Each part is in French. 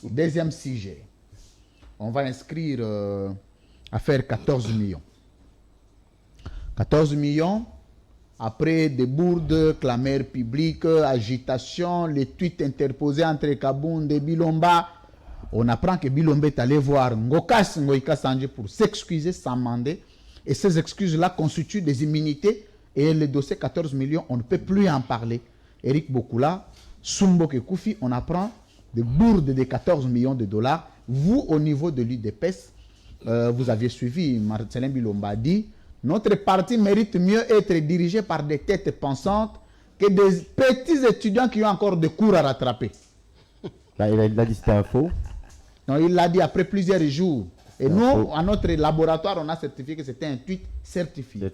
Deuxième sujet. On va inscrire à faire 14 millions. 14 millions, après des bourdes, clameurs publiques, agitation, les tweets interposés entre Kabound et Bilomba. On apprend que Bilomba est allé voir Ngokas Ngoïka Sandje pour s'excuser, s'amender. Et ces excuses-là constituent des immunités. Et le dossier 14 millions, on ne peut plus en parler. Eric Bokula, Sumbo Koufi, on apprend des bourdes de 14 millions de dollars. Vous, au niveau de l'UDPS, vous aviez suivi, Marcelin Bilomba dit, notre parti mérite mieux être dirigé par des têtes pensantes que des petits étudiants qui ont encore des cours à rattraper. Là, il a dit c'était un faux. Non, il l'a dit après plusieurs jours. Et nous, à notre laboratoire, on a certifié que c'était un tweet certifié.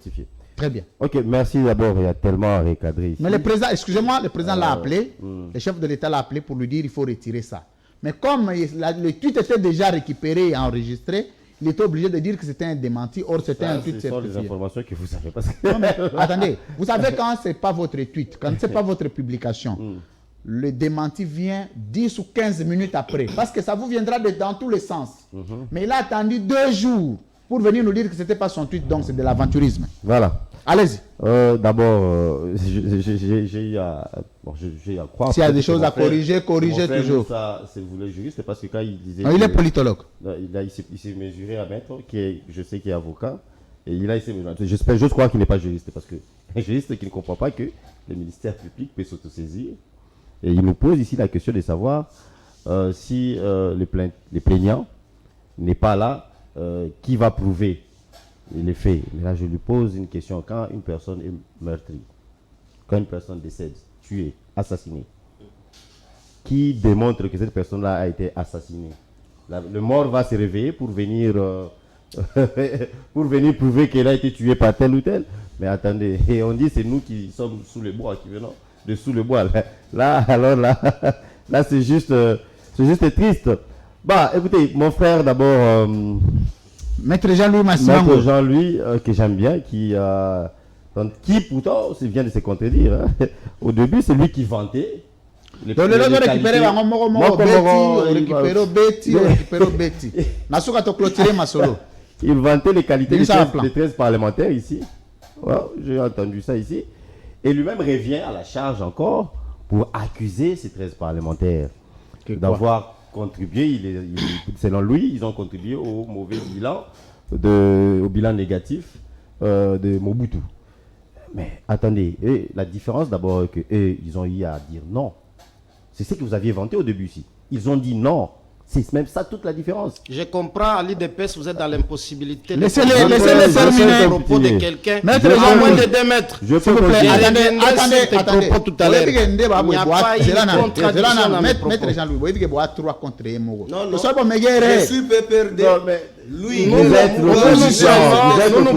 Très bien. Ok, merci d'abord. Il y a tellement recadré ici. Mais le président, excusez-moi, le président l'a appelé, le chef de l'État l'a appelé pour lui dire qu'il faut retirer ça. Mais comme le tweet était déjà récupéré et enregistré, il était obligé de dire que c'était un démenti. Or, c'était un tweet certifié. Ce sont les informations que vous savez. Parce que... Non, mais, attendez, vous savez quand ce n'est pas votre tweet, quand ce n'est pas votre publication, le démenti vient 10 ou 15 minutes après. Parce que ça vous viendra dans tous les sens. Mais il a attendu 2 jours pour venir nous dire que ce n'était pas son tweet, donc c'est de l'aventurisme. Voilà. Allez-y. D'abord, j'ai eu à croire. S'il y a des choses à corriger, corrigez toujours. Ça, c'est vous le juriste, parce que quand il disait. Non, il est politologue. Il s'est mesuré à maître, je sais qu'il est avocat. Et il a essayé de mesurer. Je crois qu'il n'est pas juriste, parce que un juriste qui ne comprend pas que le ministère public peut s'autosaisir. Et il nous pose ici la question de savoir si les plaignants n'est pas là, qui va prouver les faits. Mais là, je lui pose une question. Quand une personne est meurtrie, quand une personne décède, tuée, assassinée, qui démontre que cette personne-là a été assassinée? Le mort va se réveiller pour venir, pour venir prouver qu'elle a été tuée par tel ou tel. Mais attendez, et on dit c'est nous qui sommes sous le bois, qui venons de sous le bois. Là, c'est juste triste. Bah, écoutez, mon frère d'abord... Maître Jean-Louis Massimangou. Maître Jean-Louis, que j'aime bien, qui pourtant vient de se contredire. Hein. Au début, c'est lui qui vantait. Donc le récupérer Betty. Il vantait les qualités des 13 parlementaires ici. Ouais, j'ai entendu ça ici. Et lui-même revient à la charge encore pour accuser ces 13 parlementaires d'avoir contribué, selon lui, ils ont contribué au mauvais bilan, au bilan négatif de Mobutu. Mais attendez, la différence d'abord que ils ont eu à dire non. C'est ce que vous aviez vanté au début ici. Ils ont dit non. C'est même ça toute la différence. Je comprends, à l'IDPS, vous êtes dans l'impossibilité laissez-les terminer le propos de quelqu'un à moins de 2 mètres. Je peux attendez. Propos tout à l'heure. Il n'y a pas eu contradiction dans mes propos. Maître Jean-Louis, vous dites que 3 contre Emogo. Non, je suis PPRD. Lui, nous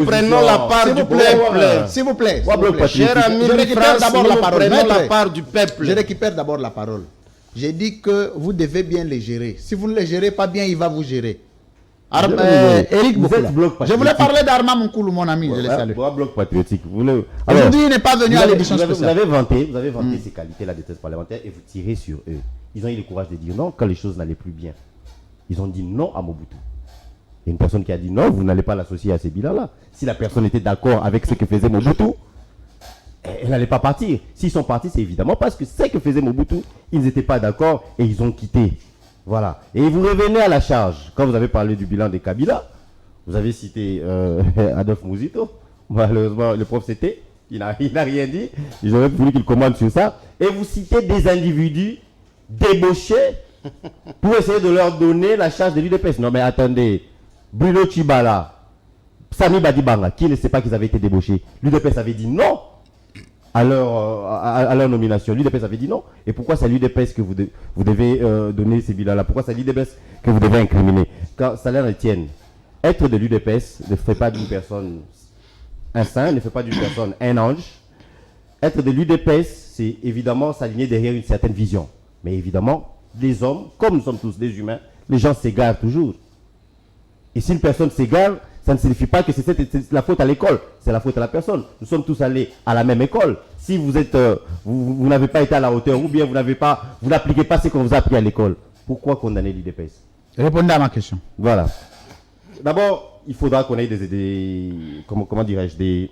prenons la part du peuple. S'il vous plaît. Cher ami, je récupère d'abord la parole. La part du peuple. Je récupère d'abord la parole. J'ai dit que vous devez bien les gérer. Si vous ne les gérez pas bien, il va vous gérer. Eric Bokula. Je voulais parler d'Arma Moukoulou, mon ami. Je le salue. Bloc patriotique. Aujourd'hui, il n'est pas venu à l'édition spéciale. Vous avez vanté ces qualités-là des thèses parlementaires et vous tirez sur eux. Ils ont eu le courage de dire non quand les choses n'allaient plus bien. Ils ont dit non à Mobutu. Il y a une personne qui a dit non, vous n'allez pas l'associer à ces bilans-là. Si la personne était d'accord avec ce que faisait Mobutu, elle n'allait pas partir. S'ils sont partis, c'est évidemment parce que ce que faisait Mobutu, ils n'étaient pas d'accord et ils ont quitté. Voilà. Et vous revenez à la charge. Quand vous avez parlé du bilan de Kabila, vous avez cité Adolphe Mouzito. Malheureusement, le prof c'était, il n'a rien dit. J'aurais voulu qu'il commande sur ça. Et vous citez des individus débauchés pour essayer de leur donner la charge de l'UDPS. Non mais attendez, Bruno Chibala, Sami Badibanga, qui ne sait pas qu'ils avaient été débauchés? L'UDPS avait dit non à leur nomination. L'UDPS avait dit non. Et pourquoi c'est à l'UDPS que vous devez donner ces bilans-là? Pourquoi c'est à l'UDPS que vous devez incriminer? Quand ça leur tienne, être de l'UDPS ne fait pas d'une personne un saint, ne fait pas d'une personne un ange. Être de l'UDPS, c'est évidemment s'aligner derrière une certaine vision. Mais évidemment, les hommes, comme nous sommes tous des humains, les gens s'égarent toujours. Et si une personne s'égare, ça ne signifie pas que c'est la faute à l'école, c'est la faute à la personne. Nous sommes tous allés à la même école. Si vous êtes, vous n'avez pas été à la hauteur, ou bien vous n'appliquez pas ce qu'on vous a appris à l'école, Pourquoi condamner l'UDPS? Répondez à ma question. Voilà. D'abord, il faudra qu'on ait comment dirais-je, des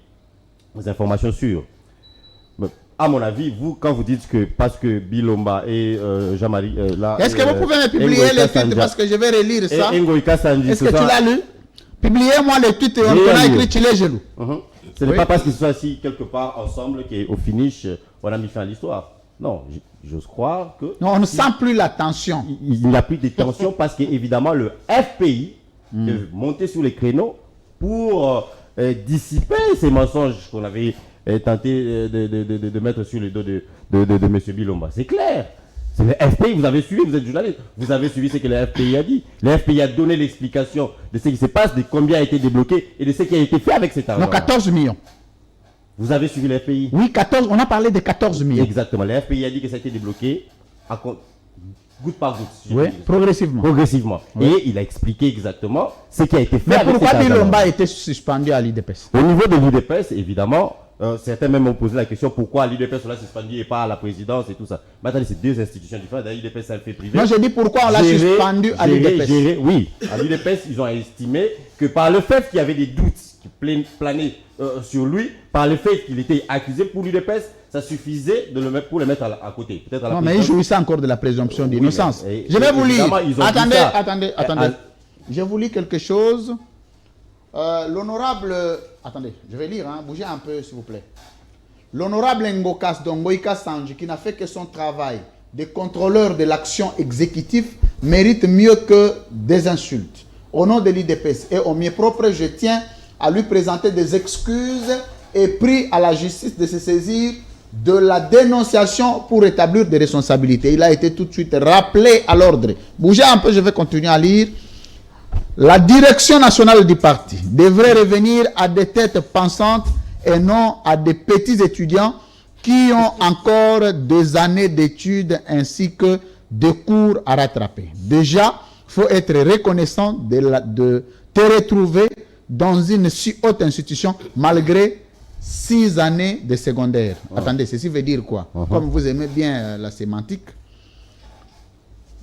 informations sûres. Mais, à mon avis, vous, quand vous dites que parce que Bilomba et Jean-Marie... Est-ce que vous pouvez me publier les tweets parce que je vais relire ça? Est-ce que tu l'as lu? Publiez-moi les tweets et on a écrit Chile Gelou. Ce n'est pas parce qu'ils sont assis quelque part ensemble qu'au finish, on a mis fin à l'histoire. Non, j'ose croire que... Non, on ne sent plus la tension. Il n'y a plus de tension parce qu'évidemment, le FPI est monté sur les créneaux pour dissiper ces mensonges qu'on avait tenté de mettre sur le dos de M. Bilomba. C'est clair. C'est le FPI, vous avez suivi, vous êtes journaliste, vous avez suivi ce que le FPI a dit. Le FPI a donné l'explication de ce qui se passe, de combien a été débloqué et de ce qui a été fait avec cet argent. Non, 14 millions. Vous avez suivi le FPI? Oui, 14, on a parlé de 14 millions. Exactement, le FPI a dit que ça a été débloqué goutte par goutte. Si oui, progressivement. Progressivement. Oui. Et il a expliqué exactement ce qui a été fait. Mais pourquoi Bilomba a été suspendu à l'UDPS? Au niveau de l'UDPS, évidemment, certains même ont posé la question pourquoi l'UDPS l'a suspendu et pas à la présidence et tout ça. Mais attendez, c'est deux institutions différentes. L'UDPS, c'est un fait privé. Moi, je dis pourquoi on l'a suspendu à l'UDPS. Oui, à l'UDPS, ils ont estimé que par le fait qu'il y avait des doutes qui planaient sur lui, par le fait qu'il était accusé pour l'UDPS, ça suffisait pour le mettre à côté. Peut-être à la non, mais il jouissait encore de la présomption d'innocence. Oui, je vais vous lire. Attendez. Je vous lis quelque chose. L'honorable... Attendez, je vais lire, hein. Bougez un peu s'il vous plaît. L'honorable Ngokas Dongoika Sanji, qui n'a fait que son travail de contrôleur de l'action exécutive, mérite mieux que des insultes. Au nom de l'IDPS et au mien propre, je tiens à lui présenter des excuses et prie à la justice de se saisir de la dénonciation pour établir des responsabilités. Il a été tout de suite rappelé à l'ordre. Bougez un peu, je vais continuer à lire. La direction nationale du parti devrait revenir à des têtes pensantes et non à des petits étudiants qui ont encore des années d'études ainsi que des cours à rattraper. Déjà, il faut être reconnaissant de te retrouver dans une si haute institution malgré 6 années de secondaire. Attendez, ceci veut dire quoi? Comme vous aimez bien la sémantique,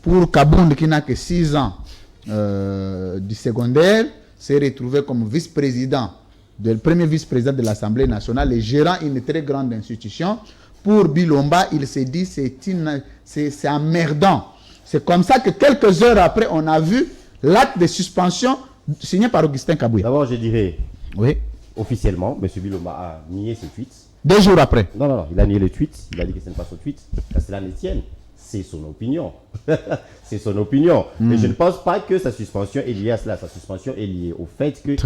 pour Kabound qui n'a que 6 ans du secondaire, s'est retrouvé comme vice-président, le premier vice-président de l'Assemblée nationale et gérant une très grande institution. Pour Bilomba, il s'est dit c'est emmerdant. C'est comme ça que quelques heures après, on a vu l'acte de suspension signé par Augustin Kabouya. D'abord, je dirais, oui, officiellement, M. Bilomba a nié ses tweets. 2 jours après. Non, il a nié les tweets. Il a dit que ce n'est pas son tweet. Cela n'est tienne. C'est son opinion. C'est son opinion. Mais je ne pense pas que sa suspension est liée à cela. Sa suspension est liée au fait qu'il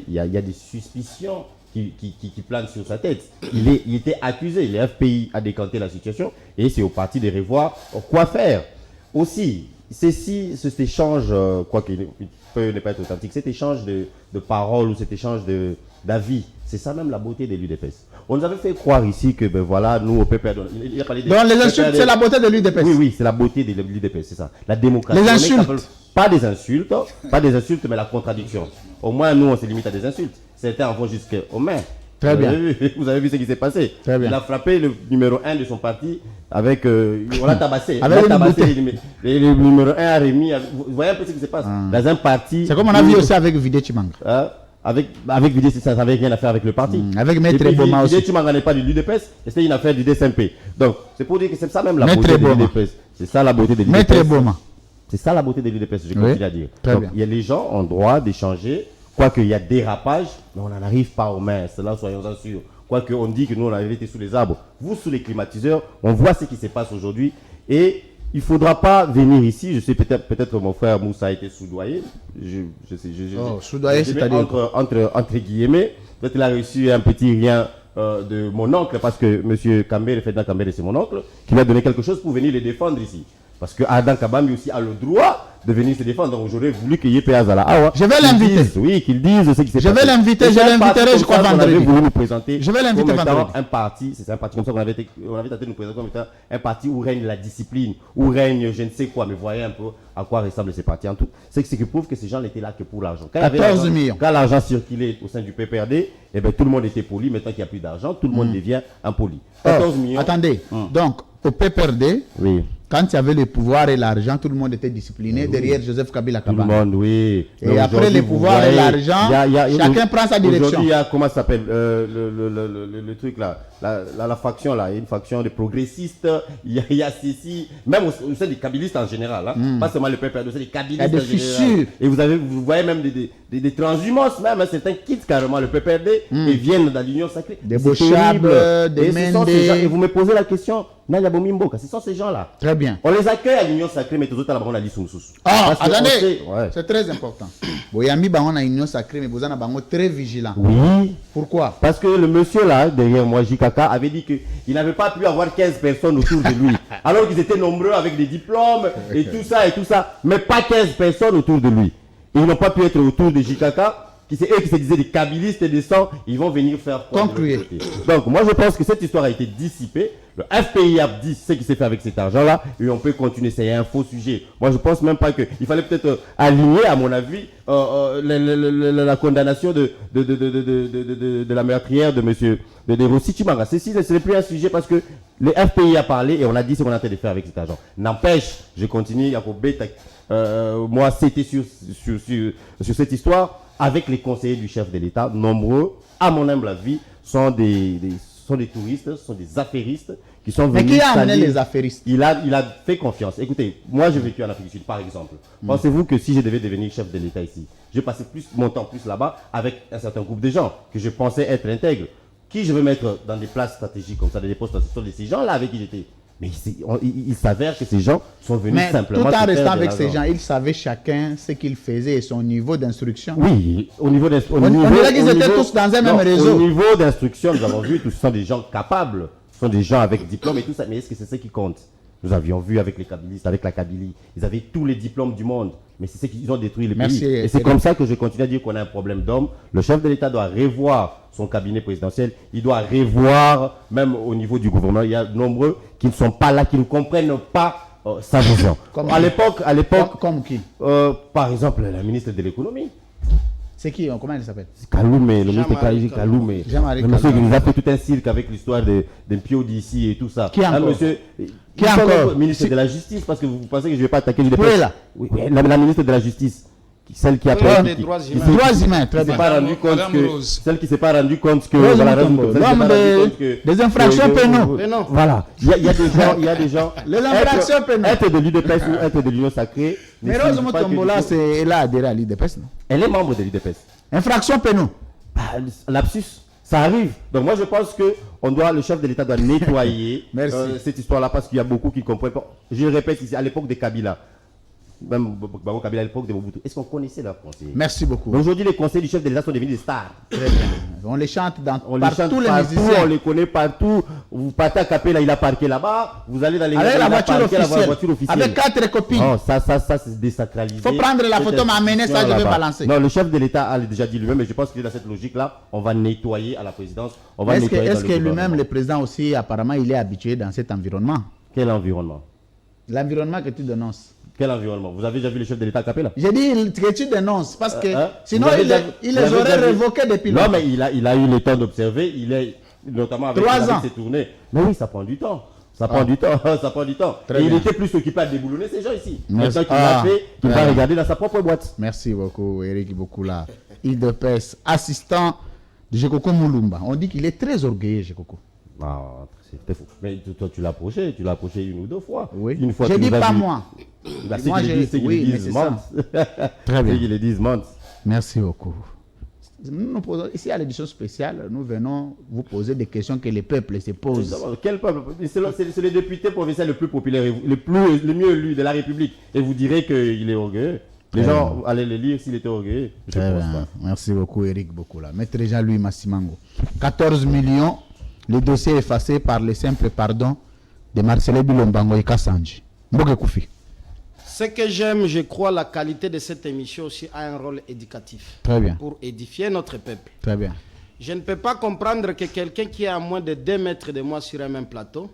y a des suspicions qui planent sur sa tête. Il était accusé. Le FPI a décanté la situation et c'est au parti de revoir quoi faire. Aussi, cet échange, quoi qu'il peut ne pas être authentique, cet échange de paroles ou cet échange d'avis, c'est ça même la beauté de l'UDPS. On nous avait fait croire ici que, ben voilà, nous au PPR... Donc les insultes, c'est la beauté de l'UDPS. Oui, c'est la beauté de l'UDPS, c'est ça. La démocratie. Les insultes. Pas des insultes, mais la contradiction. Au moins, nous, on se limite à des insultes. Certains en vont jusqu'aux mains. Très bien. Vous avez vu ce qui s'est passé. Très bien. Il a frappé le numéro 1 de son parti avec... on l'a tabassé. Le numéro 1 a remis... Vous voyez un peu ce qui se passe dans un parti... C'est comme on a vu aussi avec Vidé Chimanga. Avec Vidé, ça n'avait rien à faire avec le parti. Avec Maître Boma aussi. Vidé Chimanga n'est pas de l'UDPS, c'était une affaire du DSMP. Donc, c'est pour dire que c'est ça même la beauté de l'UDPS. C'est ça la beauté de l'UDPS. Maître Boma. C'est ça la beauté de l'UDPS, je continue à dire. Donc, les gens ont droit d'échanger, quoique il y a dérapage, mais on n'en arrive pas aux mains, cela soyons-en sûrs. Quoique on dit que nous on avait été sous les arbres, vous sous les climatiseurs, on voit ce qui se passe aujourd'hui et il ne faudra pas venir ici. Je sais peut-être mon frère Moussa a été soudoyé. Soudoyé, c'est-à-dire entre guillemets. Peut-être qu'il a reçu un petit rien de mon oncle, parce que M. Kambere, Ferdinand Kambere, c'est mon oncle, qui lui a donné quelque chose pour venir les défendre ici. Parce que Adam Kabambi aussi a le droit de venir se défendre. Donc j'aurais voulu qu'il y ait Péaz à la Awa. Je vais l'inviter. Oui, qu'il dise ce qui s'est passé. Je vais l'inviter, je l'inviterai jusqu'au vendredi. Voulu nous présenter. Je vais l'inviter vendredi. Un parti, c'est un parti comme ça qu'on avait tenté de nous présenter comme étant un parti où règne la discipline, où règne je ne sais quoi. Mais voyez un peu à quoi ressemble ces partis en tout. C'est ce qui prouve que ces gens n'étaient là que pour l'argent. 14 millions. Quand l'argent circulait au sein du PPRD, eh bien, tout le monde était poli. Maintenant qu'il n'y a plus d'argent, tout le monde devient impoli. 14 millions. Attendez, donc au PPRD, oui, Quand il y avait le pouvoir et l'argent, tout le monde était discipliné derrière Joseph Kabila Tout le Kabange. monde, oui. Et après le pouvoir et l'argent, chacun prend sa direction. Aujourd'hui, il y a, comment ça s'appelle, le truc là, la faction là, il y a une faction de progressistes, il y a ceci, même au sein des kabylistes en général, hein, pas seulement le PPRD, c'est des kabylistes Il y a des en général. fissures. Et vous voyez même des transhumances, même, hein, certains quittent carrément le PPRD et viennent dans l'Union sacrée. Des C'est Bochab, terrible. des Et ce sont ces gens- Mende. et vous me posez la question, Naya Bomimboka, ce sont ces gens-là. Très bien. On les accueille à l'Union sacrée, mais tous autres, on a dit sous. Ah, Parce que on attendez, sait- ouais. c'est très important. Boyami Bango a union sacrée, mais Bozana Bango très vigilant. Oui. Pourquoi? Parce que le monsieur là, derrière moi, JKK, avait dit qu'il n'avait pas pu avoir 15 personnes autour de lui. Alors qu'ils étaient nombreux avec des diplômes et tout ça, mais pas 15 personnes autour de lui. Et ils n'ont pas pu être autour de JKK, c'est eux qui se disaient des kabylistes et des sangs, ils vont venir faire quoi de Concluez. l'autre côté. Donc moi je pense que cette histoire a été dissipée. Le FPI a dit ce qui s'est fait avec cet argent-là et on peut continuer. C'est un faux sujet. Moi je pense même pas qu'il fallait peut-être aligner, à mon avis, la condamnation de la meurtrière de monsieur de Rossi Chimanga. Ce n'est plus un sujet parce que le FPI a parlé et on a dit ce qu'on a tenté de faire avec cet argent. N'empêche, je continue à moi c'était sur cette histoire avec les conseillers du chef de l'État, nombreux, à mon humble avis, sont des touristes, sont des affairistes qui sont venus. Mais qui a amené salir. les affairistes? Il a fait confiance. Écoutez, moi j'ai vécu en Afrique du Sud, par exemple. Pensez-vous que si je devais devenir chef de l'État ici, je passais mon temps plus là-bas avec un certain groupe de gens que je pensais être intègres. Qui je veux mettre dans des places stratégiques comme ça, dans des postes, ce sont ces gens-là avec qui j'étais. Mais il s'avère que ces gens sont venus Mais simplement. tout en se faire restant de avec ces l'argent. gens, ils savaient chacun ce qu'ils faisaient et son niveau d'instruction. Oui, au niveau On dirait qu'ils étaient tous dans un même réseau. Au niveau d'instruction, nous avons vu que ce sont des gens capables, ce sont des gens avec diplôme et tout ça. Mais est-ce que c'est ce qui compte? Nous avions vu avec les kabylistes, avec la Kabylie, ils avaient tous les diplômes du monde. Mais c'est ce qu'ils ont détruit le Merci, pays. Et c'est comme ça que je continue à dire qu'on a un problème d'hommes. Le chef de l'État doit revoir son cabinet présidentiel. Il doit revoir, même au niveau du gouvernement, il y a de nombreux qui ne sont pas là, qui ne comprennent pas sa vision. À l'époque, Comme qui? par exemple, la ministre de l'économie. C'est qui? Comment elle s'appelle? Kaloumé, le ministre Jean-Marie Kaloumé. Jean-Marie Le monsieur qui Kaloumé. nous a fait tout un cirque avec l'histoire des Pio d'ici et tout ça. Qui encore? Monsieur, Qui encore? le ministre de la Justice, parce que vous pensez que je ne vais pas attaquer l'UDPS. Oui, là. Oui, la ministre de la Justice. Celle qui a Oui, pris- des qui- droits qui humains. s'est- Droits humains, très qui s'est bien. pas rendu compte Madame que Rose. celle qui s'est pas rendu compte que Rose voilà, Mutombo, celle qui s'est l'homme pas rendu des- compte que- des infractions pénales. Pénales. Voilà, il y a des gens Les infractions pénales. être de l'UDPS ou être de l'Union sacrée. ne Mais Rose signifie pas que Mutombo, du là, coup- elle a adhéré à l'IDPS, non? elle est membre de l'UDPS. Infraction pénale. Ah, lapsus, ça arrive. Donc moi je pense que le chef de l'État doit nettoyer Merci. cette histoire-là parce qu'il y a beaucoup qui ne comprennent pas. Je le répète ici, à l'époque de Kabila, même Babo Kabila à l'époque de Mobutu, est-ce qu'on connaissait leurs conseillers? Merci beaucoup. Mais aujourd'hui les conseillers du chef de l'État sont devenus des stars. Très bien. On les chante On les par chante tous les partout, musiciens. on les connaît partout. Vous partez à Capella, il a parqué là-bas. Vous allez dans les Avec il la a voiture parqué officielle. voiture officielle. Avec 4 copines. Oh, ça c'est désacralisé. Faut prendre la photo, m'amener ça, je vais Là-bas. balancer. Non, le chef de l'État a déjà dit lui-même, mais je pense que dans cette logique-là, on va nettoyer à la présidence. On va Est-ce nettoyer dans que le lui-même, gouvernement. le président aussi, apparemment, il est habitué dans cet environnement? Quel environnement? L'environnement que tu dénonces. Quel environnement? Vous avez déjà vu le chef de l'État à Capella? J'ai dit que tu dénonces parce que sinon Vous avez il déjà- il vous les avez aurait déjà vu- révoqués depuis Non, longtemps. mais il a eu le temps d'observer. Il est notamment avec 3 ans. ses tournées. Mais oui, ça prend du temps. Ça prend du temps. Ça prend du temps. Très Et il bien. était plus occupé à déboulonner ces gens ici. Merci. Maintenant qu'il l'a fait, qu'il va Ouais. regarder dans sa propre boîte. Merci beaucoup, Eric Bokula. IDPS, assistant de Jekoko Moulumba. On dit qu'il est très orgueilleux, Jekoko. Ah, c'était faux. Mais toi, tu l'as approché une ou deux fois. Oui. Une fois Je tu dis nous as pas vu. moi. Bah, Moi, c'est qu'ils oui, mais disent c'est ça. monte. Très bien. C'est qu'ils le disent monte. Merci beaucoup. Nous posons, ici à l'édition spéciale, nous venons vous poser des questions que les peuples se posent. Quel peuple? C'est le député provincial le plus populaire, le mieux élu de la République. Et vous direz qu'il est orgueilleux. Les gens allaient le lire s'il était orgueilleux. Je Très pense bien. pas. Merci beaucoup, Eric Bokula. Maître Jean-Louis Massimango. 14 millions, le dossier effacé par le simple pardon de Marcelo Bilombango et Kassanji. Mboke Koufi. Ce que j'aime, je crois, la qualité de cette émission aussi a un rôle éducatif. Très bien. Pour édifier notre peuple. Très bien. Je ne peux pas comprendre que quelqu'un qui est à moins de 2 mètres de moi sur un même plateau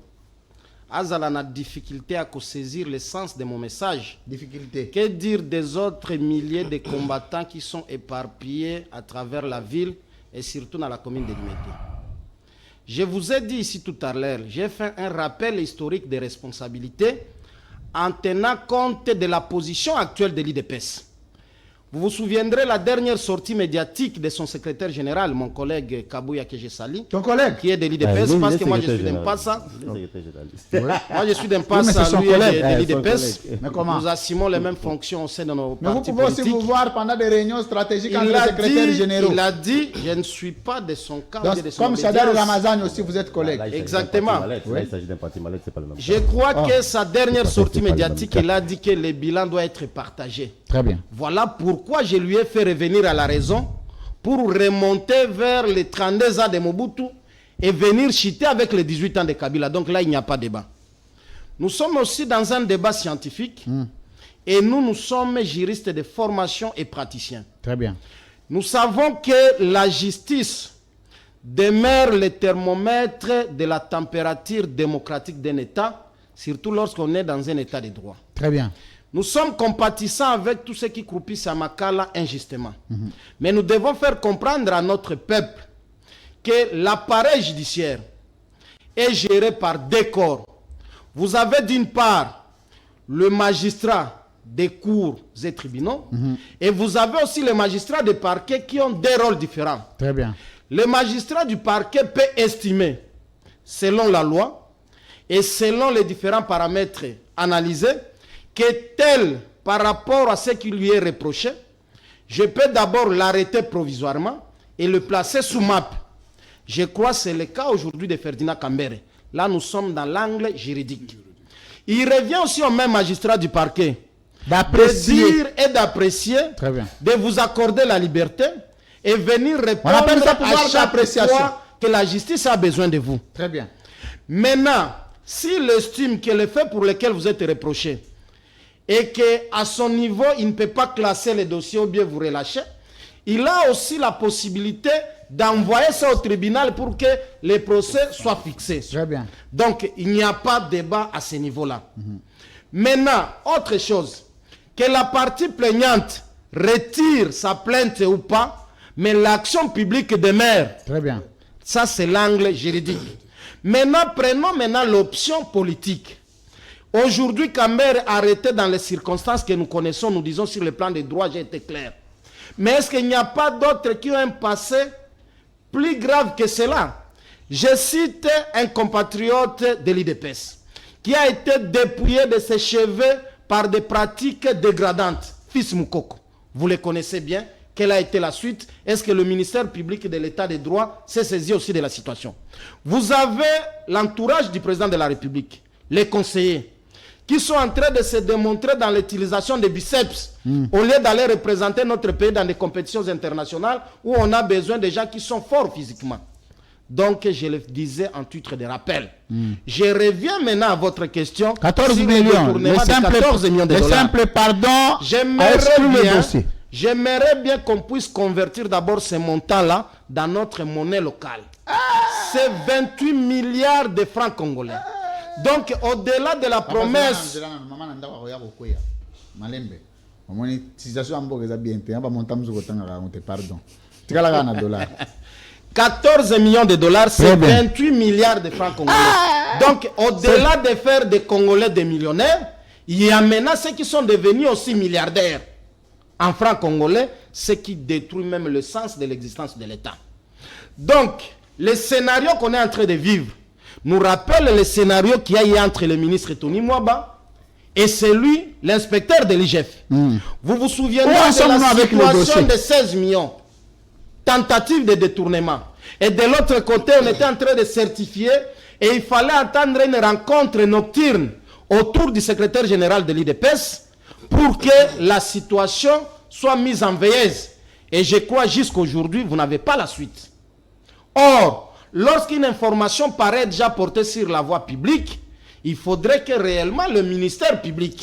a la difficulté à saisir le sens de mon message. Difficulté. Que dire des autres milliers de combattants qui sont éparpillés à travers la ville et surtout dans la commune de Limete? Je vous ai dit ici tout à l'heure, j'ai fait un rappel historique des responsabilités en tenant compte de la position actuelle de l'IDPS. Vous vous souviendrez la dernière sortie médiatique de son secrétaire général, mon collègue Kabouya Kejesali, Ton collègue qui est de l'IDPS, parce que moi je suis d'Impassa. Moi je suis d'Impassa, lui est de l'IDPS. Mais comment? Nous assumons les mêmes fonctions au sein de nos Mais vous partis pouvez aussi politiques. vous voir pendant des réunions stratégiques entre les secrétaires généraux. Il a dit, je ne suis pas de son camp, Donc, de son comme Chadar obédience. Ramazan aussi, vous êtes collègues. Exactement. Là, il s'agit d'un parti malade, c'est pas le même. Je crois Ah. que sa dernière sortie c'est pas le médiatique, même il a dit que le bilan doit être partagé. Très bien. Voilà pourquoi je lui ai fait revenir à la raison pour remonter vers les 32 ans de Mobutu et venir chuter avec les 18 ans de Kabila. Donc là, il n'y a pas de débat. Nous sommes aussi dans un débat scientifique et nous sommes juristes de formation et praticiens. Très bien. Nous savons que la justice demeure le thermomètre de la température démocratique d'un État, surtout lorsqu'on est dans un État de droit. Très bien. Nous sommes compatissants avec tous ceux qui croupissent à Makala injustement. Mais nous devons faire comprendre à notre peuple que l'appareil judiciaire est géré par deux corps. Vous avez d'une part le magistrat des cours et tribunaux et vous avez aussi les magistrats des parquets qui ont des rôles différents. Très bien. Le magistrat du parquet peut estimer, selon la loi et selon les différents paramètres analysés, que tel, par rapport à ce qui lui est reproché, je peux d'abord l'arrêter provisoirement et le placer sous map. Je crois que c'est le cas aujourd'hui de Ferdinand Kambere. Là, nous sommes dans l'angle juridique. Il revient aussi au même magistrat du parquet de D'apprécier. dire et d'apprécier, Très bien. de vous accorder la liberté et venir On appelle répondre ça pouvoir à chaque d'appréciation. fois que la justice a besoin de vous. Très bien. Maintenant, s'il estime que le fait pour lequel vous êtes reproché et qu'à son niveau, il ne peut pas classer les dossiers ou bien vous relâcher, il a aussi la possibilité d'envoyer ça au tribunal pour que les procès soient fixés. Très bien. Donc, il n'y a pas de débat à ce niveau-là. Maintenant, autre chose, que la partie plaignante retire sa plainte ou pas, mais l'action publique demeure. Très bien. Ça, c'est l'angle juridique. Maintenant, prenons maintenant l'option politique. Aujourd'hui, Kambere arrêté dans les circonstances que nous connaissons, nous disons sur le plan des droits, j'ai été clair. Mais est-ce qu'il n'y a pas d'autres qui ont un passé plus grave que cela? Je cite un compatriote de l'IDPS qui a été dépouillé de ses cheveux par des pratiques dégradantes. Fils Moukoko, vous le connaissez bien. Quelle a été la suite? Est-ce que le ministère public de l'État des droits s'est saisi aussi de la situation? Vous avez l'entourage du président de la République, les conseillers, qui sont en train de se démontrer dans l'utilisation des biceps, au lieu d'aller représenter notre pays dans des compétitions internationales où on a besoin de gens qui sont forts physiquement. Donc, je le disais en titre de rappel. Je reviens maintenant à votre question. 14 sur le millions. détournement de 14 millions de le dollars. simple pardon J'aimerais exclut le bien, dossier. j'aimerais bien qu'on puisse convertir d'abord ces montants-là dans notre monnaie locale. C'est 28 milliards de francs congolais. Donc, au-delà de la promesse... 14 millions de dollars, c'est 28 milliards de francs congolais. Donc, au-delà de faire des Congolais des millionnaires, il y a maintenant ceux qui sont devenus aussi milliardaires en francs congolais, ce qui détruit même le sens de l'existence de l'État. Donc, le scénario qu'on est en train de vivre nous rappelle le scénario qu'il y a eu entre le ministre Tony Mwaba et celui, l'inspecteur de l'IGF. Vous vous souvenez de la situation de 16 millions tentatives de détournement. Et de l'autre côté, on était en train de certifier et il fallait attendre une rencontre nocturne autour du secrétaire général de l'IDPS pour que la situation soit mise en veilleuse. Et je crois jusqu'aujourd'hui, vous n'avez pas la suite. Or, lorsqu'une information paraît déjà portée sur la voie publique, il faudrait que réellement le ministère public,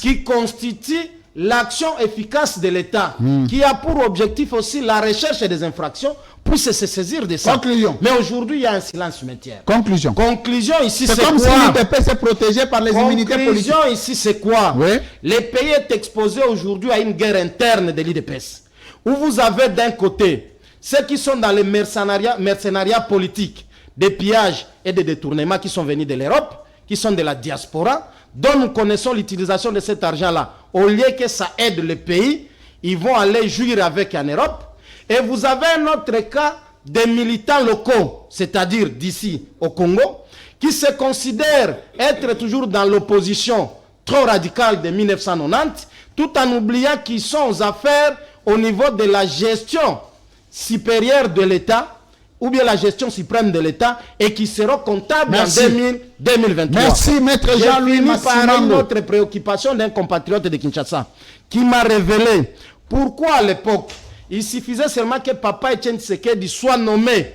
qui constitue l'action efficace de l'État, qui a pour objectif aussi la recherche des infractions, puisse se saisir de ça. Conclusion. Mais aujourd'hui, il y a un silence cimetière. Conclusion. Conclusion ici, c'est comme quoi? si l'IDP s'est protégé par les immunités politiques. Conclusion ici, c'est quoi? Oui. Le pays est exposé aujourd'hui à une guerre interne de l'IDPS, où vous avez d'un côté ceux qui sont dans les mercenariats politiques, des pillages et des détournements qui sont venus de l'Europe, qui sont de la diaspora, dont nous connaissons l'utilisation de cet argent-là, au lieu que ça aide le pays, ils vont aller jouir avec en Europe. Et vous avez un autre cas des militants locaux, c'est-à-dire d'ici au Congo, qui se considèrent être toujours dans l'opposition trop radicale de 1990, tout en oubliant qu'ils sont aux affaires au niveau de la gestion supérieure de l'État, ou bien la gestion suprême de l'État, et qui seront comptables en 2023. Merci, Maître Jean-Louis Massimango. Par une autre préoccupation d'un compatriote de Kinshasa, qui m'a révélé pourquoi à l'époque, il suffisait seulement que Papa Etienne Tshisekedi soit nommé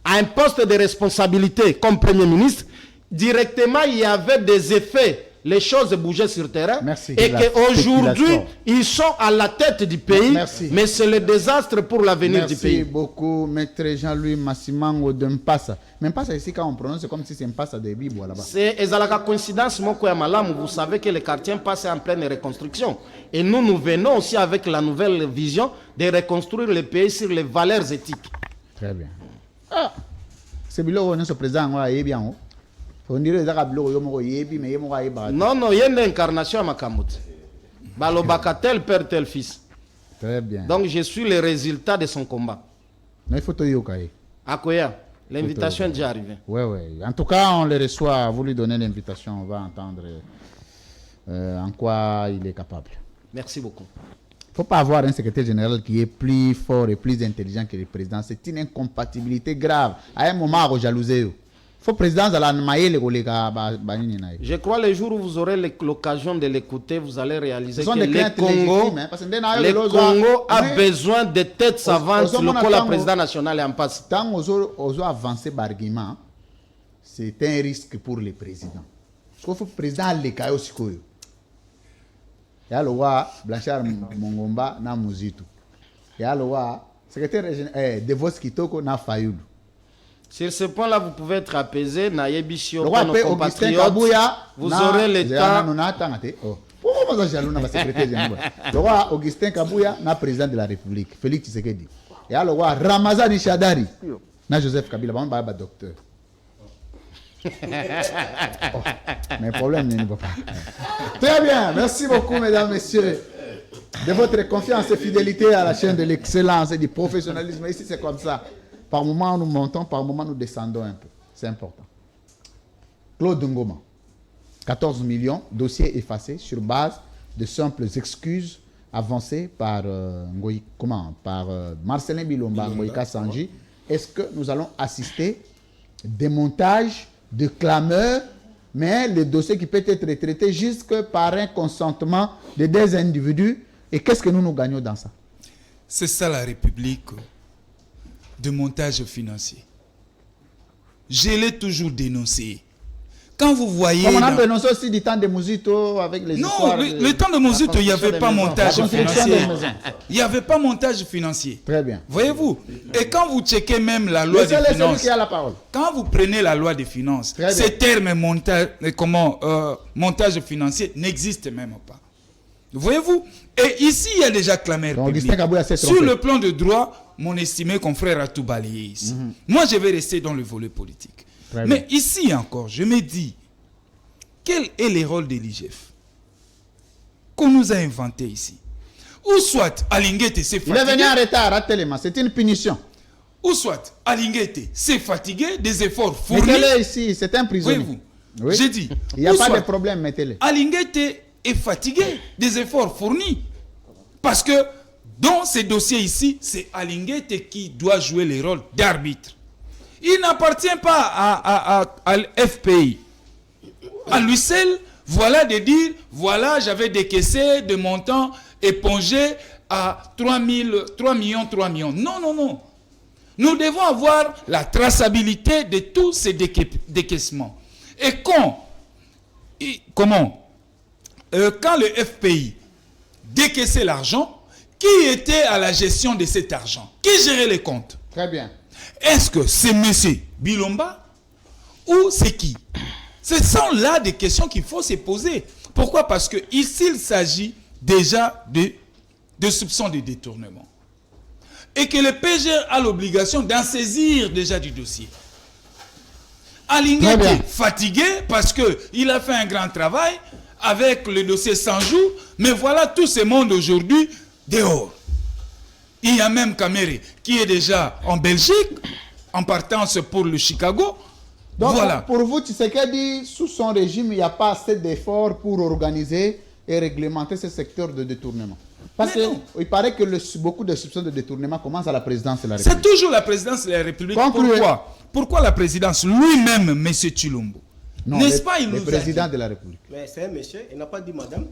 à un poste de responsabilité comme Premier ministre. Directement, il y avait des effets. Les choses bougeaient sur le terrain. Merci. Et qu'aujourd'hui, ils sont à la tête du pays. Merci. Mais c'est le désastre pour l'avenir du pays. Merci beaucoup, Maître Jean-Louis Massimango de Mpassa. Mais Mpassa, ici, quand on prononce, c'est comme si c'est Mpassa de Bibo là-bas. C'est la coïncidence, vous savez que le quartier Mpassa est en pleine reconstruction. Et nous venons aussi avec la nouvelle vision de reconstruire le pays sur les valeurs éthiques. Très bien. Ah, c'est bien, on est ce président, on est bien. On dirait que non, il y a une incarnation à Makamut. Balobacatel, père, tel fils. Très bien. Donc je suis le résultat de son combat. Mais il faut te yokaye. Akoya, l'invitation est déjà arrivée. Oui. En tout cas, on le reçoit. Vous lui donnez l'invitation. On va entendre en quoi il est capable. Merci beaucoup. Il ne faut pas avoir un secrétaire général qui est plus fort et plus intelligent que le président. C'est une incompatibilité grave. À un moment, on jalouser. Il faut président de la Maïle. Je crois les jours où vous aurez l'occasion de l'écouter, vous allez réaliser que le Congo a besoin de têtes savantes sur le président national est en passe. Tant aux avancé l'argument, c'est un risque pour le président. Parce que le président le cas aussi. Il y a le roi Blanchard Mongomba na Muzitu. Il y a le roi secrétaire de Vos Kitoko na Fayoulou. Sur ce point-là, vous pouvez être apaisé. Naïebisio, nos compatriotes, vous aurez le temps. Le roi Augustin Kabouya, na président de la République, Félix Tshisekedi. Et le roi Ramazani Chadari, na Joseph Kabila, docteur. Mais le problème n'est pas. Très bien, merci beaucoup, mesdames, messieurs, de votre confiance et fidélité à la chaîne de l'excellence et du professionnalisme. Ici, c'est comme ça. Par moment, nous montons, par moment, nous descendons un peu. C'est important. Claude Ngoma, 14 millions, dossier effacé sur base de simples excuses avancées par, Marcelin Bilomba, Ngoïka Sanji. Est-ce que nous allons assister des montages de clameurs, mais le dossier qui peut être traité jusque par un consentement de deux individus? Et qu'est-ce que nous gagnons dans ça? C'est ça la République de montage financier. Je l'ai toujours dénoncé. Quand vous voyez... Comme on a dénoncé aussi du temps de Mouzito avec les histoires... Non, le temps de Mouzito, il n'y avait pas montage financier. Il n'y avait pas montage financier. Très bien. Voyez-vous? Et quand vous checkez même la loi des finances... C'est lui qui a la parole. Quand vous prenez la loi des finances, ces termes montage financier n'existent même pas. Voyez-vous? Et ici, il y a déjà clameur publique. Sur le plan de droit, mon estimé confrère a tout balayé ici. Moi, je vais rester dans le volet politique. Mais ici encore, je me dis, quel est le rôle de l'IGF qu'on nous a inventé ici? Ou soit, Alinguete s'est fatigué. Il est venu en retard à Téléma, c'est une punition. Ou soit, Alinguete s'est fatigué des efforts fournis. Mettez-le ici, c'est un prisonnier. Voyez-vous? Oui. J'ai dit. Il n'y a pas de problème, mettez-le. Alinguete est fatigué des efforts fournis. Parce que dans ces dossiers ici, c'est Alinguete qui doit jouer le rôle d'arbitre. Il n'appartient pas à l'FPI. À lui seul, voilà de dire, voilà, j'avais décaissé de montants épongés à 3 millions. Non. Nous devons avoir la traçabilité de tous ces décaissements. Et quand le FPI décaissait l'argent, qui était à la gestion de cet argent? Qui gérait les comptes? Très bien. Est-ce que c'est M. Bilomba ou c'est qui? Ce sont là des questions qu'il faut se poser. Pourquoi? Parce que ici, il s'agit déjà de soupçons de détournement. Et que le PGR a l'obligation d'en saisir déjà du dossier. Alingué est fatigué parce qu'il a fait un grand travail. avec le dossier 100 jours, mais voilà tout ce monde aujourd'hui dehors. Il y a même Kamere qui est déjà en Belgique, en partance pour le Chicago. Donc, voilà. pour vous, Tshisekedi, sous son régime, il n'y a pas assez d'efforts pour organiser et réglementer ce secteur de détournement. Parce qu'il paraît que beaucoup de soupçons de détournement commencent à la présidence de la République. C'est toujours la présidence de la République. Pourquoi la présidence lui-même, M. Chilombo? N'est-ce pas, il le président de la République. Mais c'est un monsieur, il n'a pas dit madame.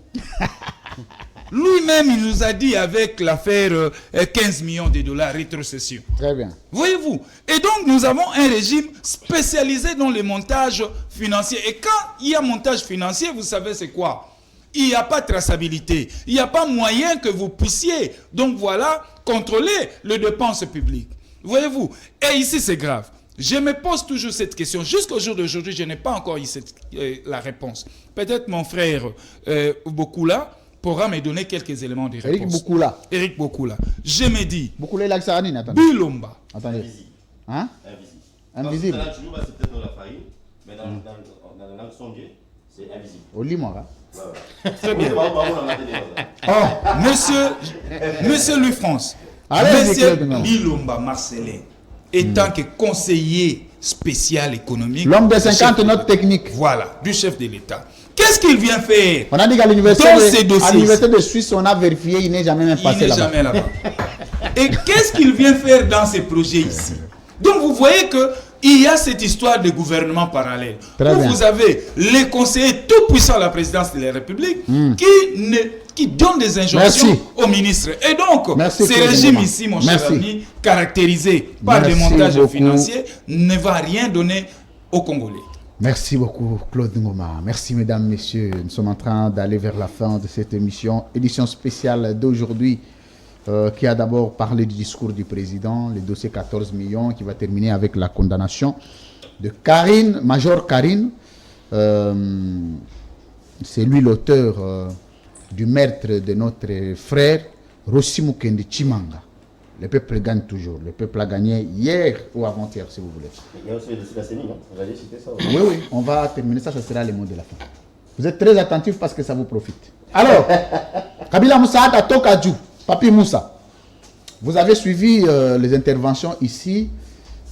Lui-même, il nous a dit avec l'affaire 15 millions de dollars rétrocession. Très bien. Voyez-vous? Et donc, nous avons un régime spécialisé dans les montages financiers. Et quand il y a montage financier, vous savez c'est quoi? Il n'y a pas de traçabilité. Il n'y a pas moyen que vous puissiez, donc voilà, contrôler les dépenses publiques. Voyez-vous? Et ici, c'est grave. Je me pose toujours cette question. Jusqu'au jour d'aujourd'hui, je n'ai pas encore eu la réponse. Peut-être mon frère Bokula pourra me donner quelques éléments de réponse. Eric Bokula. Je me dis, Bokula, il a attendez. Bilomba. Attendez. Hein? Invisible. C'est peut-être dans la farine, mais dans la langue sondier, c'est invisible. Au Limora. Très bien. Monsieur Louis France, monsieur Bilomba Marcelin, étant que conseiller spécial économique. L'homme de 50 notes techniques. Voilà, du chef de l'État. Qu'est-ce qu'il vient faire? On a dit qu'à l'université de Suisse, on a vérifié, il n'est jamais même passé là-bas. Il n'est jamais là-bas. Et qu'est-ce qu'il vient faire dans ces projets ici? Donc vous voyez que il y a cette histoire de gouvernement parallèle. Vous avez les conseillers tout puissants à la présidence de la République qui donnent des injonctions aux ministres. Et donc, ce régime ici, mon cher ami, caractérisé par des montages financiers, ne va rien donner aux Congolais. Merci beaucoup, Claude Ngoma. Merci, mesdames, messieurs. Nous sommes en train d'aller vers la fin de cette édition spéciale d'aujourd'hui, qui a d'abord parlé du discours du président, le dossier 14 millions, qui va terminer avec la condamnation de Karine, Major Karine. C'est lui l'auteur du meurtre de notre frère, Rossi Mukendi Chimanga. Le peuple gagne toujours. Le peuple a gagné hier ou avant-hier, si vous voulez. Il y a aussi le dossier de la CENI, non? Vous allez citer ça aussi. Oui, on va terminer ça, ça sera le mot de la fin. Vous êtes très attentifs parce que ça vous profite. Alors, Kabila Moussa Tokadju, Papi Moussa, vous avez suivi les interventions ici.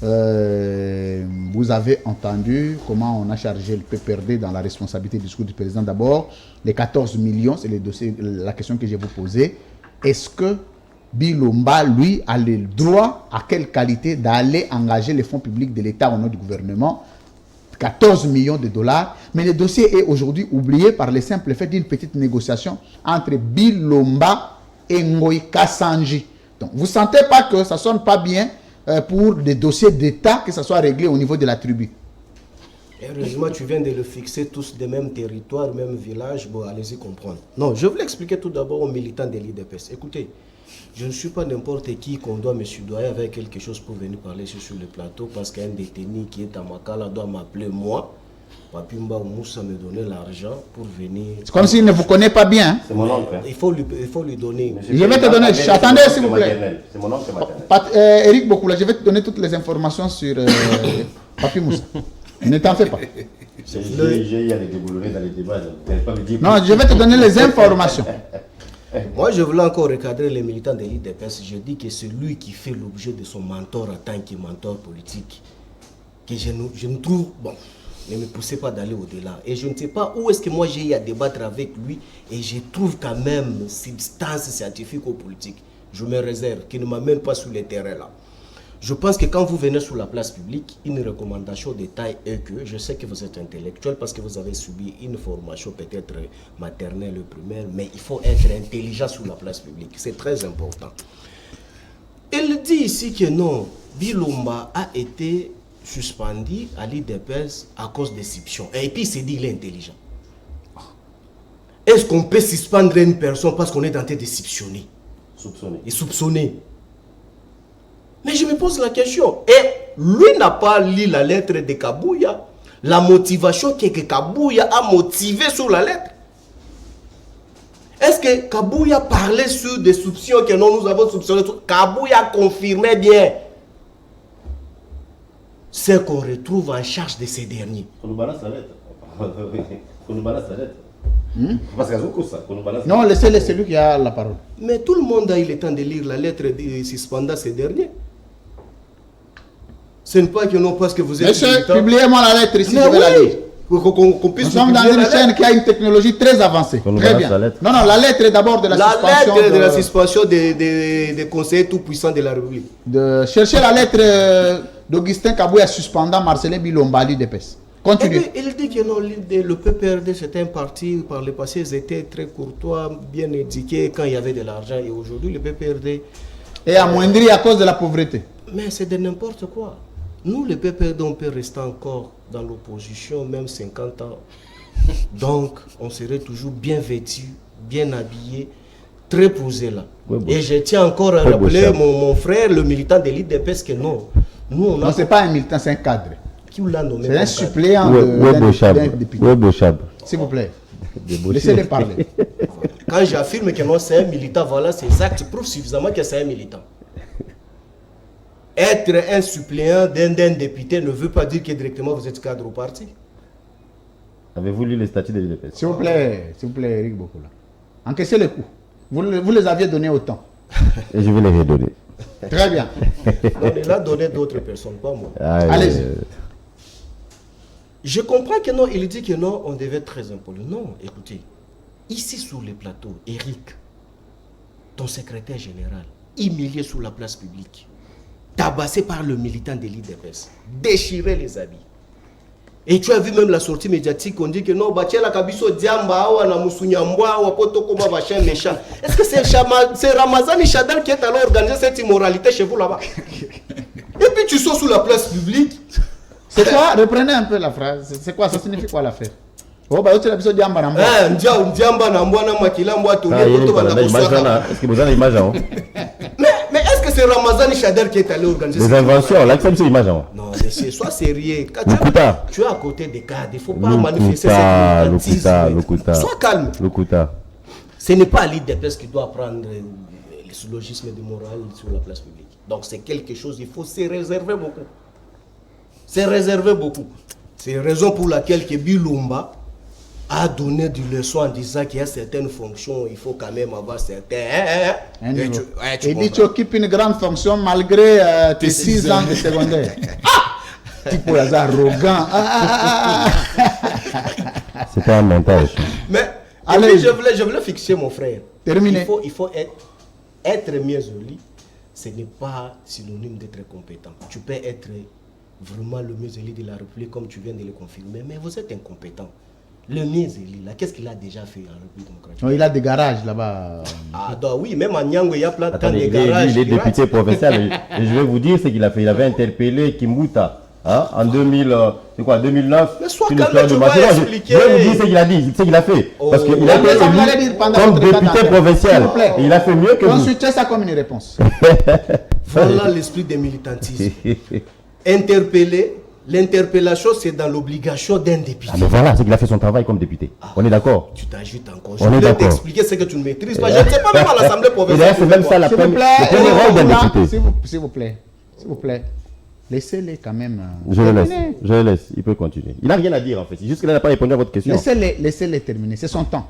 Vous avez entendu comment on a chargé le PPRD dans la responsabilité du discours du président. D'abord, les 14 millions, c'est la question que je vais vous poser. Est-ce que Bilomba, lui, a le droit, à quelle qualité, d'aller engager les fonds publics de l'État au nom du gouvernement? 14 millions de dollars. Mais le dossier est aujourd'hui oublié par le simple fait d'une petite négociation entre Bilomba et Ngoï Kassanji. Donc, vous ne sentez pas que ça ne sonne pas bien pour des dossiers d'État, que ça soit réglé au niveau de la tribu? Heureusement, tu viens de le fixer tous des mêmes territoires, même village. Bon, allez-y comprendre. Non, je voulais expliquer tout d'abord aux militants de l'IDPS. Écoutez, je ne suis pas n'importe qui qu'on doit me soudoyer avec quelque chose pour venir parler sur le plateau, parce qu'un détenu qui est à Makala doit m'appeler moi. Papi Mba ou Moussa me donner l'argent pour venir. C'est comme s'il ne vous connaît pas bien. C'est mon oncle. Il faut lui donner. Je vais te donner. Attendez, s'il vous plaît. C'est mon oncle maternel. Eric Bokula, je vais te donner toutes les informations sur Papi Moussa. Ne t'en fais pas. Il y a les déboulonnés dans les débats. Non, je vais te donner les informations. Moi, je voulais encore recadrer les militants de l'IDPS. Je dis que c'est lui qui fait l'objet de son mentor en tant que mentor politique. Que je ne trouve... Bon, ne me poussez pas d'aller au-delà. Et je ne sais pas où est-ce que moi j'ai eu à débattre avec lui. Et je trouve quand même substance scientifique ou politique. Je me réserve, qui ne m'amène pas sur les terrains là. Je pense que quand vous venez sur la place publique, une recommandation de taille est que, je sais que vous êtes intellectuel parce que vous avez subi une formation peut-être maternelle ou primaire, mais il faut être intelligent sur la place publique. C'est très important. Il dit ici que non, Bilomba a été suspendu à l'IDPS à cause des soupçons. Et puis il s'est dit qu'il est intelligent. Est-ce qu'on peut suspendre une personne parce qu'on est en train de soupçonner? Et soupçonner. Mais je me pose la question, et lui n'a pas lu la lettre de Kabouya, la motivation que Kabouya a motivé sur la lettre. Est-ce que Kabouya parlait sur des soupçons que nous avons soupçonnés? Kabouya confirmait bien ce qu'on retrouve en charge de ces derniers. On nous balance la lettre. On nous balance la lettre. Parce que ça, qu'on nous balance. Non, laissez-le, c'est lui qui a la parole. Mais tout le monde a eu le temps de lire la lettre suspendant ces derniers. Ce n'est pas que non, parce que vous êtes... Monsieur, militant. publiez-moi la lettre ici, Mais je vais la oui, lire. qu'on puisse Nous sommes dans publier une la lettre. chaîne qui a une technologie très avancée. Qu'on nous Très balance bien. la lettre. Non, non, la lettre est d'abord de la suspension. lettre de la suspension des conseillers tout-puissants de la République. de chercher la lettre d'Augustin Kabouya suspendant Marcelin Bilomba, l'UDPS. Et Continue. puis, il dit que non, le PPRD, c'était un parti, par le passé, ils étaient très courtois, bien éduqués quand il y avait de l'argent. Et aujourd'hui, le PPRD... Et amoindri à cause de la pauvreté. Mais c'est de n'importe quoi. Nous, le PPRD, on peut rester encore dans l'opposition, même 50 ans. Donc, on serait toujours bien vêtu, bien habillé, très posé là. Ouais, bon. Et je tiens encore à Ouais, rappeler bon, mon frère, le militant de l'IDPS, que non. Nous, on Non, a... ce n'est pas un militant, c'est un cadre. Qui l'a nommé C'est un comme suppléant Ouais, d'un Bochab. député. Ouais, Bochab. S'il vous plaît. Débauché. Laissez-les parler. cadre. Quand j'affirme que non, c'est un militant, voilà, ces actes prouvent suffisamment que c'est un militant. Être un suppléant d'un député ne veut pas dire que directement vous êtes cadre au parti. Avez-vous lu les statuts de l'UDPS? S'il vous plaît, Eric Bokola. Encaissez les coups. Vous les aviez donnés autant. Et je vais les redonner. Très bien. On l'a donné d'autres personnes, pas moi. Ah, Allez-y. Je comprends que non, il dit que non, on devait être très impoli. Non, écoutez, ici sur les plateaux, Eric, ton secrétaire général, humilié sur la place publique, tabassé par le militant de l'IDPS, déchiré les habits. Et tu as vu même la sortie médiatique, on dit que non, la Kabiso Diamba, na Musunyambwa, Wapoto Koma, machin méchant. Est-ce que c'est Ramazani Chadal qui est allé organiser cette immoralité chez vous là-bas? Et puis tu sors sur la place publique. C'est quoi? Reprenez un peu la phrase. C'est quoi? Ça signifie quoi l'affaire? Oh, bah, tu as besoin de Diamba Namba. Ndiamba na mbwana makila mbwa Ah, il est pas là, image là. Est-ce que vous avez l'image hein? Mais est-ce que c'est Ramazani Chadar qui est allé organiser Les cette inventions, là, c'est l'image hein? Non, monsieur, sois sérieux. Quand Lokuta. tu es à côté des cadres, il ne faut pas Lokuta, manifester cette militantisme. Lokuta. Sois calme. Lokuta. Ce n'est pas l'IDPS qui doit prendre le syllogisme de morale sur la place publique. Donc c'est quelque chose, il faut se réserver beaucoup. C'est réservé beaucoup. C'est la raison pour laquelle que Bilomba a donné des leçons en disant qu'il y a certaines fonctions, il faut quand même avoir certains... Un Et niveau. tu Il dit que tu comprends. occupes une grande fonction malgré tes 6 ans de secondaire. Type arrogant. C'est pas un montage. Mais Allez. et puis, je voulais fixer mon frère. Terminé. Il faut être mieux joli. Ce n'est pas synonyme d'être compétent. Tu peux être vraiment le mieux élu de la République comme tu viens de le confirmer, mais vous êtes incompétent. Le mieux élu, là, qu'est-ce qu'il a déjà fait en République démocratique? Non, il a des garages là-bas. Ah, donc oui, même en Nyango, il y a plein de Attendez, garages. il est pirates. député provincial. Et je vais vous dire ce qu'il a fait. Il avait interpellé Kimbuta. Hein, en 2009, Mais sois une calme, histoire tu de vas Massimo. expliquer. Je vais vous dire ce qu'il a dit, ce qu'il a fait. Parce qu'il a Oh. été Mais ça, vous élu allez dire pendant comme votre état député d'antenne. provincial. S'il vous plaît. Et il a fait mieux que vous. Consultez ça comme une réponse. Voilà l'esprit des militantisme. Interpeller, l'interpellation, c'est dans l'obligation d'un député. Ah mais voilà, c'est qu'il a fait son travail comme député. On est d'accord. Tu t'ajoutes encore. On Je est voulais d'accord. t'expliquer ce que tu ne maîtrises pas. Je ne sais pas même à l'Assemblée Et provinciale. d'ailleurs, c'est même ça la S'il vous première, plaît, le premier rôle d'un là, député. s'il vous plaît. S'il vous plaît. Laissez-les quand même. Je le laisse. terminer. Je le laisse. Il peut continuer. Il n'a rien à dire en fait. C'est juste qu'il n'a pas répondu à votre question. Laissez-les terminer. C'est son temps.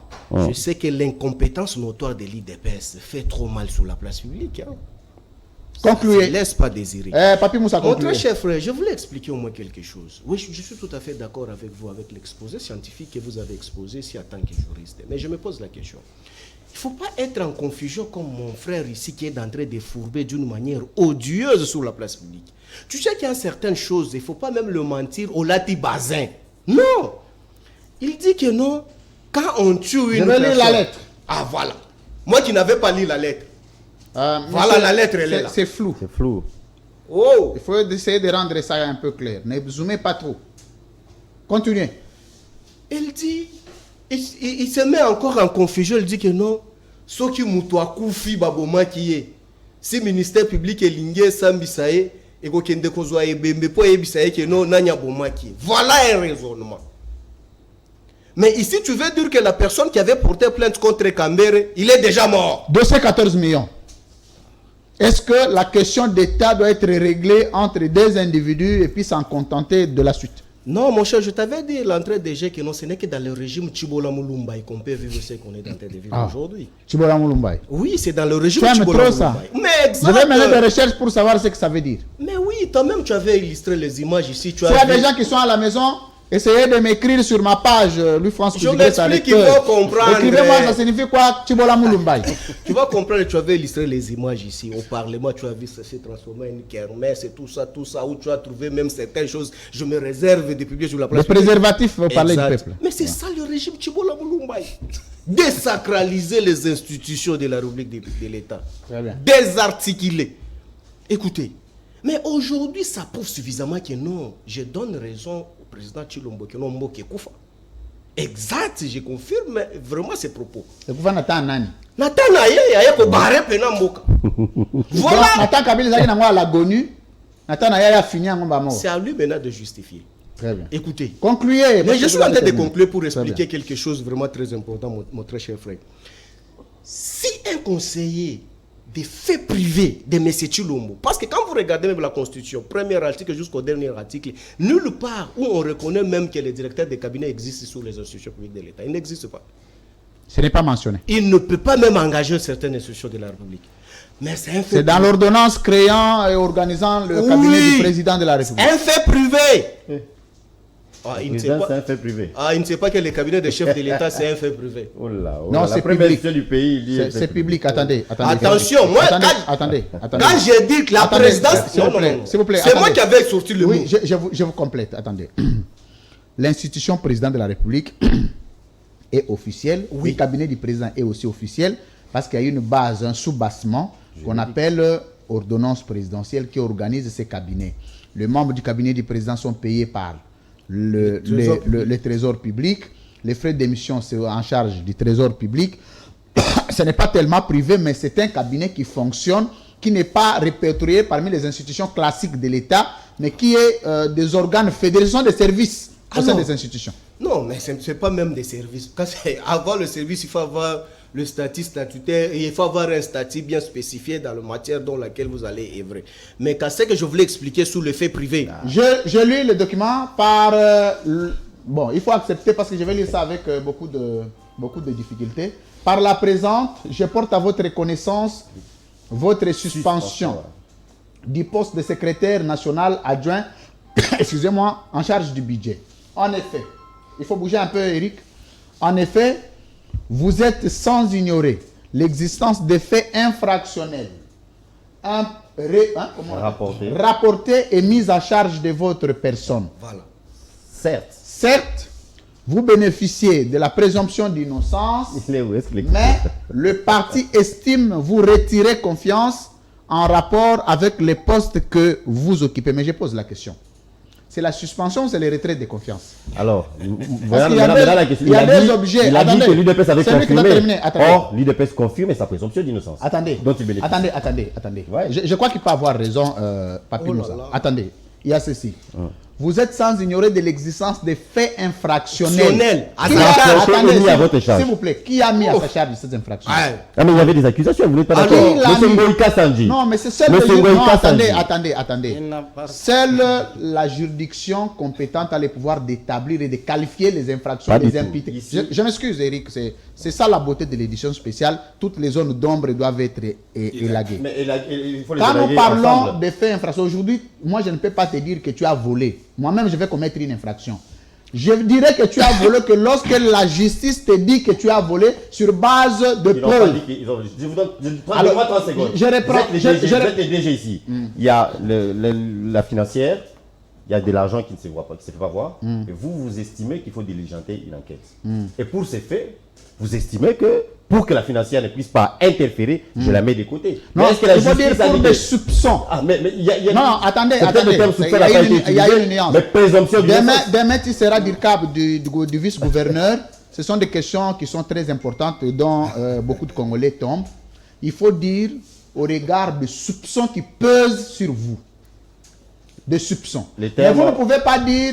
Je sais que l'incompétence notoire de l'IDPS fait trop mal sur la place publique. Hein. Concluez. Ne laisse pas désirer. Papi Moussa, Mon concluez. très cher frère, je voulais expliquer au moins quelque chose. Oui, je suis tout à fait d'accord avec vous, avec l'exposé scientifique que vous avez exposé ici en tant que juriste. Mais je me pose la question. Il ne faut pas être en confusion comme mon frère ici qui est en train de fourber d'une manière odieuse sur la place publique. Tu sais qu'il y a certaines choses, il ne faut pas même le mentir au lati bazin. Non. Il dit que non, quand on tue une vais lire personne... la lettre. Ah voilà. Moi qui n'avais pas lu la lettre. Voilà monsieur, la lettre, elle est là. C'est flou. C'est flou. Oh. Il faut essayer de rendre ça un peu clair. Ne zoomez pas trop. Continuez. Il dit, il se met encore en confusion, il dit que non, ce qui moutoua koufi baboma qui est, si ministère public est lingé sambisaye, et qu'on kende kozwa ebembe po ebisaye que non, nanya boma qui est. Voilà un raisonnement. Mais ici, tu veux dire que la personne qui avait porté plainte contre Kambere, il est déjà mort. 214 millions. Est-ce que la question d'État doit être réglée entre deux individus et puis s'en contenter de la suite? Non, mon cher, je t'avais dit l'entrée des jets que non, ce n'est que dans le régime Chibola Mulumbaï qu'on peut vivre ce qu'on est en train de vivre aujourd'hui. Chibola Mulumbaï. Oui, c'est dans le régime Tu aimes Chibola trop ça. Mulumbaï. Mais exact. Je vais mener des recherches pour savoir ce que ça veut dire. Mais oui, toi-même, tu avais illustré les images ici. Tu S'il y a as vu... des gens qui sont à la maison, essayez de m'écrire sur ma page, Louis-France Je Koudigré, ça m'explique, lecteur. il faut comprendre. Écrivez-moi, ça signifie quoi, Chibola Mulumbaï? Tu vas comprendre, tu avais illustré les images ici. Au Parlement, tu as vu ça s'est transformé en une kermesse et tout ça, où tu as trouvé même certaines choses. Je me réserve de publier sur la Le place. préservatif, vous parlez du Exact. peuple. Mais c'est ça le régime Chibola Mulumbaï. Désacraliser les institutions de la République de l'État. Très bien. Désarticuler. Écoutez, mais aujourd'hui, ça prouve suffisamment que non, je donne raison au président Chilombo que non, Mboke Koufa. Exact, je confirme vraiment ses propos. C'est pour Nathan Nani. Nathan Naye, il y a barré pena Mboka. Voilà. Nathan Kabila, il a la GONU. Nathan Naye a fini en mort. C'est à lui maintenant de justifier. Très bien. Écoutez. Concluez. Mais je suis en train de terminer. conclure pour Très expliquer bien. quelque chose vraiment très important, mon très cher frère. Si un conseiller des faits privés de M. Chilombo, parce que quand vous regardez même la Constitution, premier article jusqu'au dernier article, nulle part où on reconnaît même que les directeurs de cabinet existent sous les institutions publiques de l'État. Il n'existe pas. Ce n'est pas mentionné. Il ne peut pas même engager certaines institutions de la République. Mais c'est un fait C'est dans privé. l'ordonnance créant et organisant le cabinet du président de la République. Un fait privé. Ah, il ne sait Président, pas. c'est un fait privé. Ah, il ne sait pas que le cabinet de chef de l'État, c'est un fait privé. Oh là, Non, la c'est première public. institution du pays, il dit C'est public. Attendez. Attention, moi, Attendez. Quand j'ai dit que la Attendez, présidence... s'il vous plaît, s'il vous plaît, c'est moi attendez. qui avais sorti le Oui, mot. je vous complète. Attendez. L'institution président de la République est officielle. Oui. Le cabinet du président est aussi officiel parce qu'il y a une base, un sous-bassement qu'on appelle ordonnance présidentielle qui organise ces cabinets. Les membres du cabinet du président sont payés par le trésor public. Les frais d'émission, c'est en charge du trésor public. Ce n'est pas tellement privé, mais c'est un cabinet qui fonctionne, qui n'est pas répertorié parmi les institutions classiques de l'État, mais qui est des organes fédérés, ce sont des services au sein non. des institutions. Non, mais ce n'est pas même des services. Quand avant le service, il faut avoir le statut statutaire et il faut avoir un statut bien spécifié dans la matière dans laquelle vous allez œuvrer. Mais quand c'est que je voulais expliquer sous le fait privé. Je lis le document par... bon, il faut accepter parce que je vais lire ça avec beaucoup de difficultés. Par la présente, je porte à votre connaissance votre suspension du poste de secrétaire national adjoint, excusez-moi, en charge du budget. En effet, il faut bouger un peu, Eric. En effet, vous êtes sans ignorer l'existence des faits infractionnels rapportés et mis à charge de votre personne. Voilà. Certes. Vous bénéficiez de la présomption d'innocence, mais le parti estime vous retirer confiance en rapport avec les postes que vous occupez. Mais je pose la question. C'est la suspension ou c'est le retrait de confiance? Alors, Parce qu'il y a la question. il y a des objets. Il a dit Attendez. que l'UDPS avait C'est lui qui doit confirmé. terminer. Attendez. Or, l'UDPS confirme sa présomption d'innocence. Attendez. Dont il bénéficie. Attendez. Ouais. Je crois qu'il peut avoir raison, Papi Oh là Moussa. là. Attendez. Il y a ceci. Vous êtes sans ignorer de l'existence des faits infractionnels. Qui Infractionnels attendez, mis à votre charge. s'il vous plaît, qui a mis à sa charge ces infractions? Ah, mais il y avait des accusations, vous n'êtes pas Alors, d'accord. qui l'a Monsieur mis? Ngoïka Sanji. Non, mais c'est seule Monsieur Ngoïka Sanji. attendez. Seule la juridiction compétente a le pouvoir d'établir et de qualifier les infractions Pas des du tout. imputés. Ici- Je m'excuse, Eric, c'est ça la beauté de l'édition spéciale. Toutes les zones d'ombre doivent être élaguées. Mais il faut les Quand nous élaguer parlons ensemble. de faits infractions, aujourd'hui, moi je ne peux pas te dire que tu as volé. Moi-même, je vais commettre une infraction. Je dirais que tu as volé que lorsque la justice te dit que tu as volé sur base de Ils n'ont pas preuves. dit qu'ils ont... Je vous donne... Alors, Prends-moi 30 secondes. je reprends- Vous êtes les je- DG, vous êtes les DG ici. Il y a la financière, il y a de l'argent qui ne se voit pas, qui ne se fait pas voir. Et vous estimez qu'il faut diligenter une enquête. Et pour ces faits, vous estimez que pour que la financière ne puisse pas interférer, je la mets de côté. Non, Mais est-ce que la il faut dire justice a pour dit des que- soupçons. Ah, mais il y a... Non, attendez, C'est peut-être le terme soupçon n'a pas été il y a utilisé, une nuance. mais présomption d'innocence. Demain, tu seras du cap du vice-gouverneur. Ce sont des questions qui sont très importantes dont beaucoup de Congolais tombent. Il faut dire au regard des soupçons qui pesent sur vous. Des soupçons. Les Mais termes- vous ne pouvez pas dire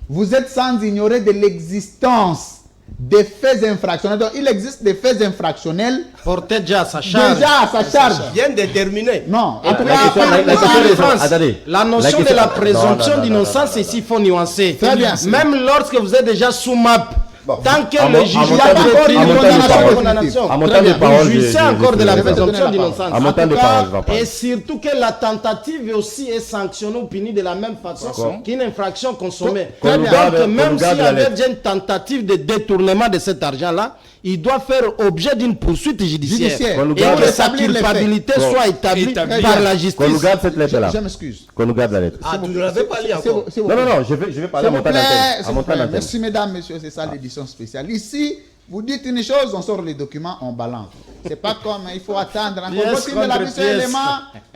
vous êtes sans ignorer de l'existence des faits infractionnels. Donc, il existe des faits infractionnels Porté déjà à sa charge. déjà à sa charge. Bien déterminé. Non, en tout La question- cas, la question en des- France, attendez. la notion La de question- la présomption Non, non, d'innocence, non, ici, il faut nuancer. Très bien. Même lorsque vous êtes déjà sous map, tant que à le mon- juge à mon n'a temps pas de- encore à une mon temps de condamnation. parole. condamnation. À mon Très temps de bien. parole, Vous jouissez encore de la je vais présomption donner la d'innocence. À mon En temps tout de cas, parole, je vais en parler. et surtout que la tentative aussi est sanctionnée ou punie de la même façon qu'une infraction consommée. Qu'on nous Donc, garde- qu'on même nous s'il garde y la avait lettre. déjà une tentative de détournement de cet argent-là, il doit faire objet d'une poursuite judiciaire. Judiciaire. Qu'on nous Et garde- que sa établir les faits. culpabilité Bon. soit établie Établie. par la Qu'on nous justice. garde cette lettre-là. je m'excuse. Qu'on nous garde la lettre. Ah, tu ne l'avais pas lu encore. S'il vous Non, plaît. non, je vais parler à S'il mon vous temps plaît, d'antenne. s'il À vous mon temps plaît. d'antenne. Merci mesdames, messieurs, c'est ça l'édition spéciale. Ici, vous dites une chose, on sort les documents, on balance. C'est pas comme il faut attendre encore. Pièce Faut-il de la contre mise sur pièce. l'élément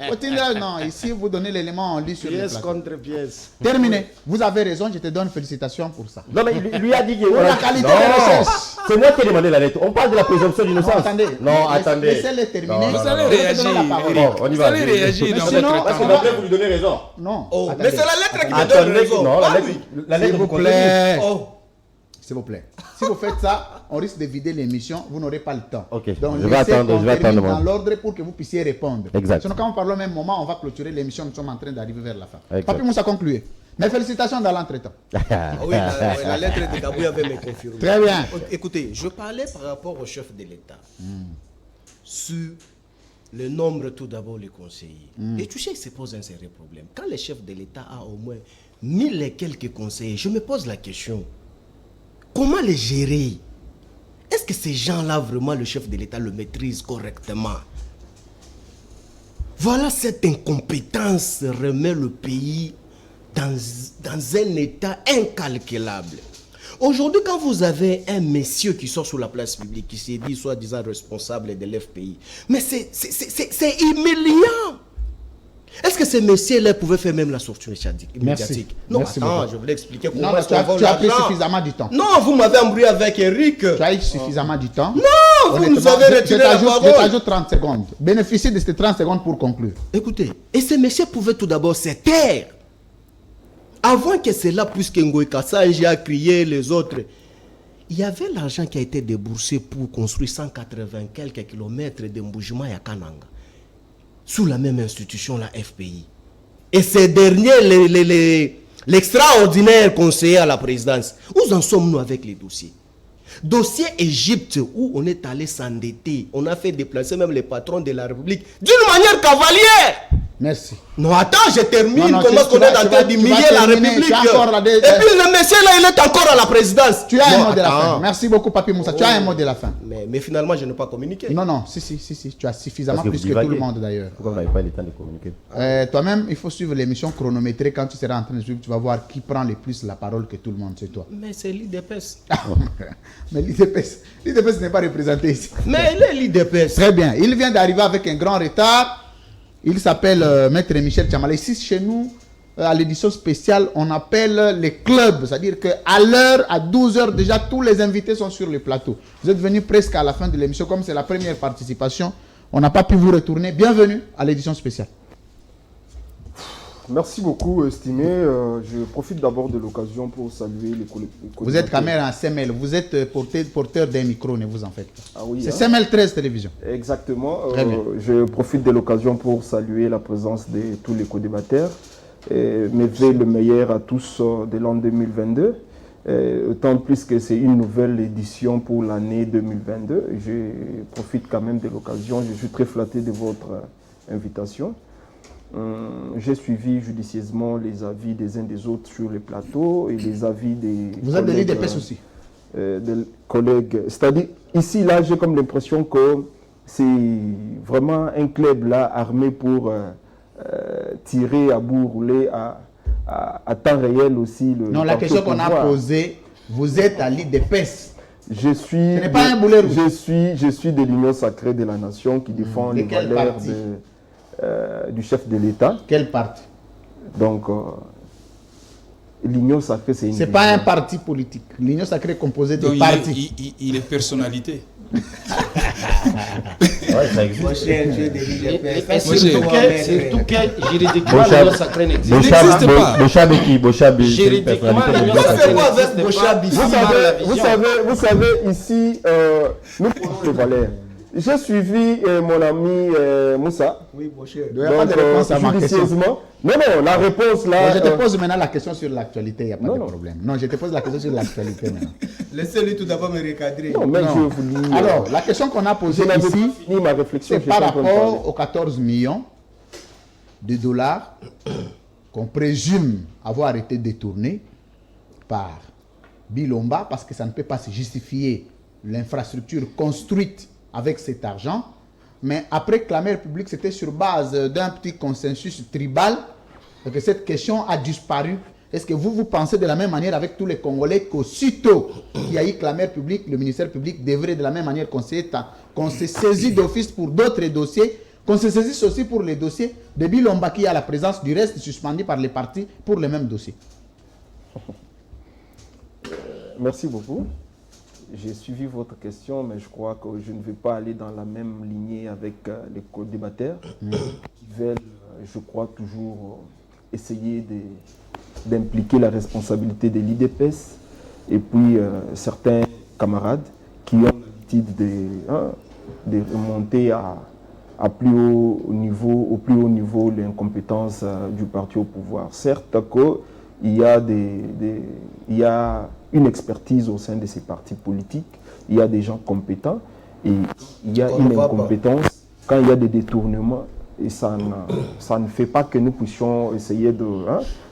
Faut-il de- Non, ici vous donnez l'élément, on lit sur les Pièce plateaux. contre pièce. Terminé. Vous avez raison, je te donne félicitations pour ça. Non, mais il lui a dit que. Pour la qualité Non, des recherches. c'est moi qui ai demandé la lettre. On parle de la présomption d'innocence. attendez. Non, attendez. Laissez-les terminer. Non, non, Vous non, allez non. réagir. Donner la parole. Eric. Bon, on y Vous va. allez réagir Mais dans sinon, votre Parce que temps. d'après, vous lui donnez raison. Non. Oh, attendez. mais c'est la lettre qui te donne Attendez, raison. non, Pas la lui. lettre S'il vous vous plaît. Oh. S'il vous plaît. Si vous faites ça, on risque de vider l'émission, vous n'aurez pas le temps. Ok, Donc, je vais laissez attendre, qu'on je vais termine attendre, moi. dans l'ordre pour que vous puissiez répondre. Exact. Sinon, quand on parle au même moment, on va clôturer l'émission, nous sommes en train d'arriver vers la fin. Exact. Papi Moussa, concluez. Mais félicitations dans l'entretemps. Ah oui, la lettre de Kabouya avait me confirmer. Très bien. Écoutez, je parlais par rapport au chef de l'État sur le nombre tout d'abord les conseillers. Et tu sais que ça pose un sérieux problème. Quand le chef de l'État a au moins 1000 et quelques conseillers, je me pose la question, comment les gérer? Est-ce que ces gens-là, vraiment, le chef de l'État le maîtrise correctement? Voilà, cette incompétence remet le pays dans un état incalculable. Aujourd'hui, quand vous avez un monsieur qui sort sur la place publique, qui s'est dit soi-disant responsable de l'FPI, mais c'est humiliant. Est-ce que ces messieurs-là pouvaient faire même la sortie médiatique? Merci. Non, Merci attends, beaucoup. je voulais expliquer Non, comment mais est-ce qu'on vole tu as pris l'argent. suffisamment du temps. Non, vous m'avez embrouillé avec Eric. Tu as eu suffisamment du temps. Non, vous nous avez retiré la Je parole. t'ajoute 30 secondes. Bénéficiez de ces 30 secondes pour conclure. Écoutez, et ces messieurs pouvaient tout d'abord se taire. Avant que cela, puisque Ngoï Kassanji a crié les autres, il y avait l'argent qui a été déboursé pour construire 180 quelques kilomètres de Mboujima et à Kananga, sous la même institution, la FPI. Et ces derniers, l'extraordinaire conseiller à la présidence, où en sommes-nous avec les dossiers? Dossier Égypte, où on est allé s'endetter, on a fait déplacer même les patrons de la République d'une manière cavalière. Merci. Non, attends, je termine. Non, non, Comment tu on est vas- en tu train vas d'humilier la terminer. République? Tu as encore la- Et puis le monsieur là, il est encore à la présidence. Tu as un Non, mot de la attends. fin. Merci beaucoup, Papi Moussa. Tu as un mot de la fin. Mais finalement, je n'ai pas communiqué. Non, non, si. Tu as suffisamment Parce que plus vous que tout divaguez. le monde d'ailleurs. Pourquoi vous n'avez pas le temps de communiquer? Toi-même, il faut suivre l'émission chronométrée. Quand tu seras en train de suivre, tu vas voir qui prend le plus la parole que tout le monde, c'est toi. Mais c'est l'IDPS. Mais l'IDPS n'est pas représenté ici. Mais il est l'IDPS. Très bien. Il vient d'arriver avec un grand retard. Il s'appelle Maître Michel Tchamala. Ici, chez nous, à l'édition spéciale, on appelle les clubs. C'est-à-dire qu'à l'heure, à 12h, déjà, tous les invités sont sur le plateau. Vous êtes venus presque à la fin de l'émission. Comme c'est la première participation, on n'a pas pu vous retourner. Bienvenue à l'édition spéciale. Merci beaucoup, estimé. Je profite d'abord de l'occasion pour saluer les collègues. Vous êtes caméra en CML. Vous êtes porteur d'un micro, ne vous en faites pas. Ah oui, C'est hein. CML 13 Télévision. Exactement. Très bien. Je profite de l'occasion pour saluer la présence de tous les co-débatteurs. Mes vœux le meilleur à tous de l'an 2022. Autant plus que c'est une nouvelle édition pour l'année 2022. Je profite quand même de l'occasion. Je suis très flatté de votre invitation. J'ai suivi judicieusement les avis des uns des autres sur les plateaux et les avis des Vous êtes de collègues, l'IDPS aussi. des collègues. C'est-à-dire, ici, là, j'ai comme l'impression que c'est vraiment un club là armé pour tirer à bout rouler à temps réel aussi. Non, la question qu'on a posée, vous êtes à l'IDPS. Je suis, Ce n'est pas un boulet rouge. je suis de l'Union sacrée de la nation qui défend De les quel valeurs parti? du chef de l'État. Quel parti? Donc, l'Union Sacrée, c'est une C'est pas un parti politique. L'Union Sacrée est composée de Donc partis. il est personnalité. Ouais, ça existe. Mon cher, tu es des leaders. Surtout que juridiquement, Bochab- l'Union Sacrée n'existe n'existe pas. Bochab est qui? Bochab, c'est une Juridiquement, personnalité de l'Union l'Union Sacrée Sacrée. Quoi avec n'existe Bochab pas. ici? Vous savez, ici, nous prenons le Valais. J'ai suivi mon ami Moussa. Oui, mon cher. Il n'y a pas de réponse à ma question. judicieusement. Non, la réponse là. Bon, je te pose maintenant la question sur l'actualité, il n'y a pas Non, de non. problème. Non, je te pose la question sur l'actualité maintenant. Laissez-lui tout d'abord me recadrer. Non, mais Non. je vous dis. Alors, la question qu'on a posée je n'avais ici, pas fini ma réflexion. c'est j'étais par en train de parler. rapport aux 14 millions de dollars qu'on présume avoir été détournés par Bilomba, parce que ça ne peut pas se justifier l'infrastructure construite avec cet argent. Mais après que la mère publique, c'était sur base d'un petit consensus tribal, et que cette question a disparu. Est-ce que vous pensez de la même manière avec tous les Congolais qu'aussitôt qu'il y a eu que la mère publique, le ministère public devrait de la même manière qu'on se saisit d'office pour d'autres dossiers, qu'on se saisisse aussi pour les dossiers de Bilomba qui a la présence du reste suspendu par les partis pour les mêmes dossiers? Merci beaucoup. J'ai suivi votre question, mais je crois que je ne vais pas aller dans la même lignée avec les co-débatteurs qui veulent, je crois, toujours essayer d'impliquer la responsabilité de l'IDPS et puis certains camarades qui ont l'habitude de remonter au plus haut niveau l'incompétence du parti au pouvoir. Certes qu'il y a il y a une expertise au sein de ces partis politiques, il y a des gens compétents et il y a une incompétence quand il y a des détournements et ça ne fait pas que nous puissions essayer de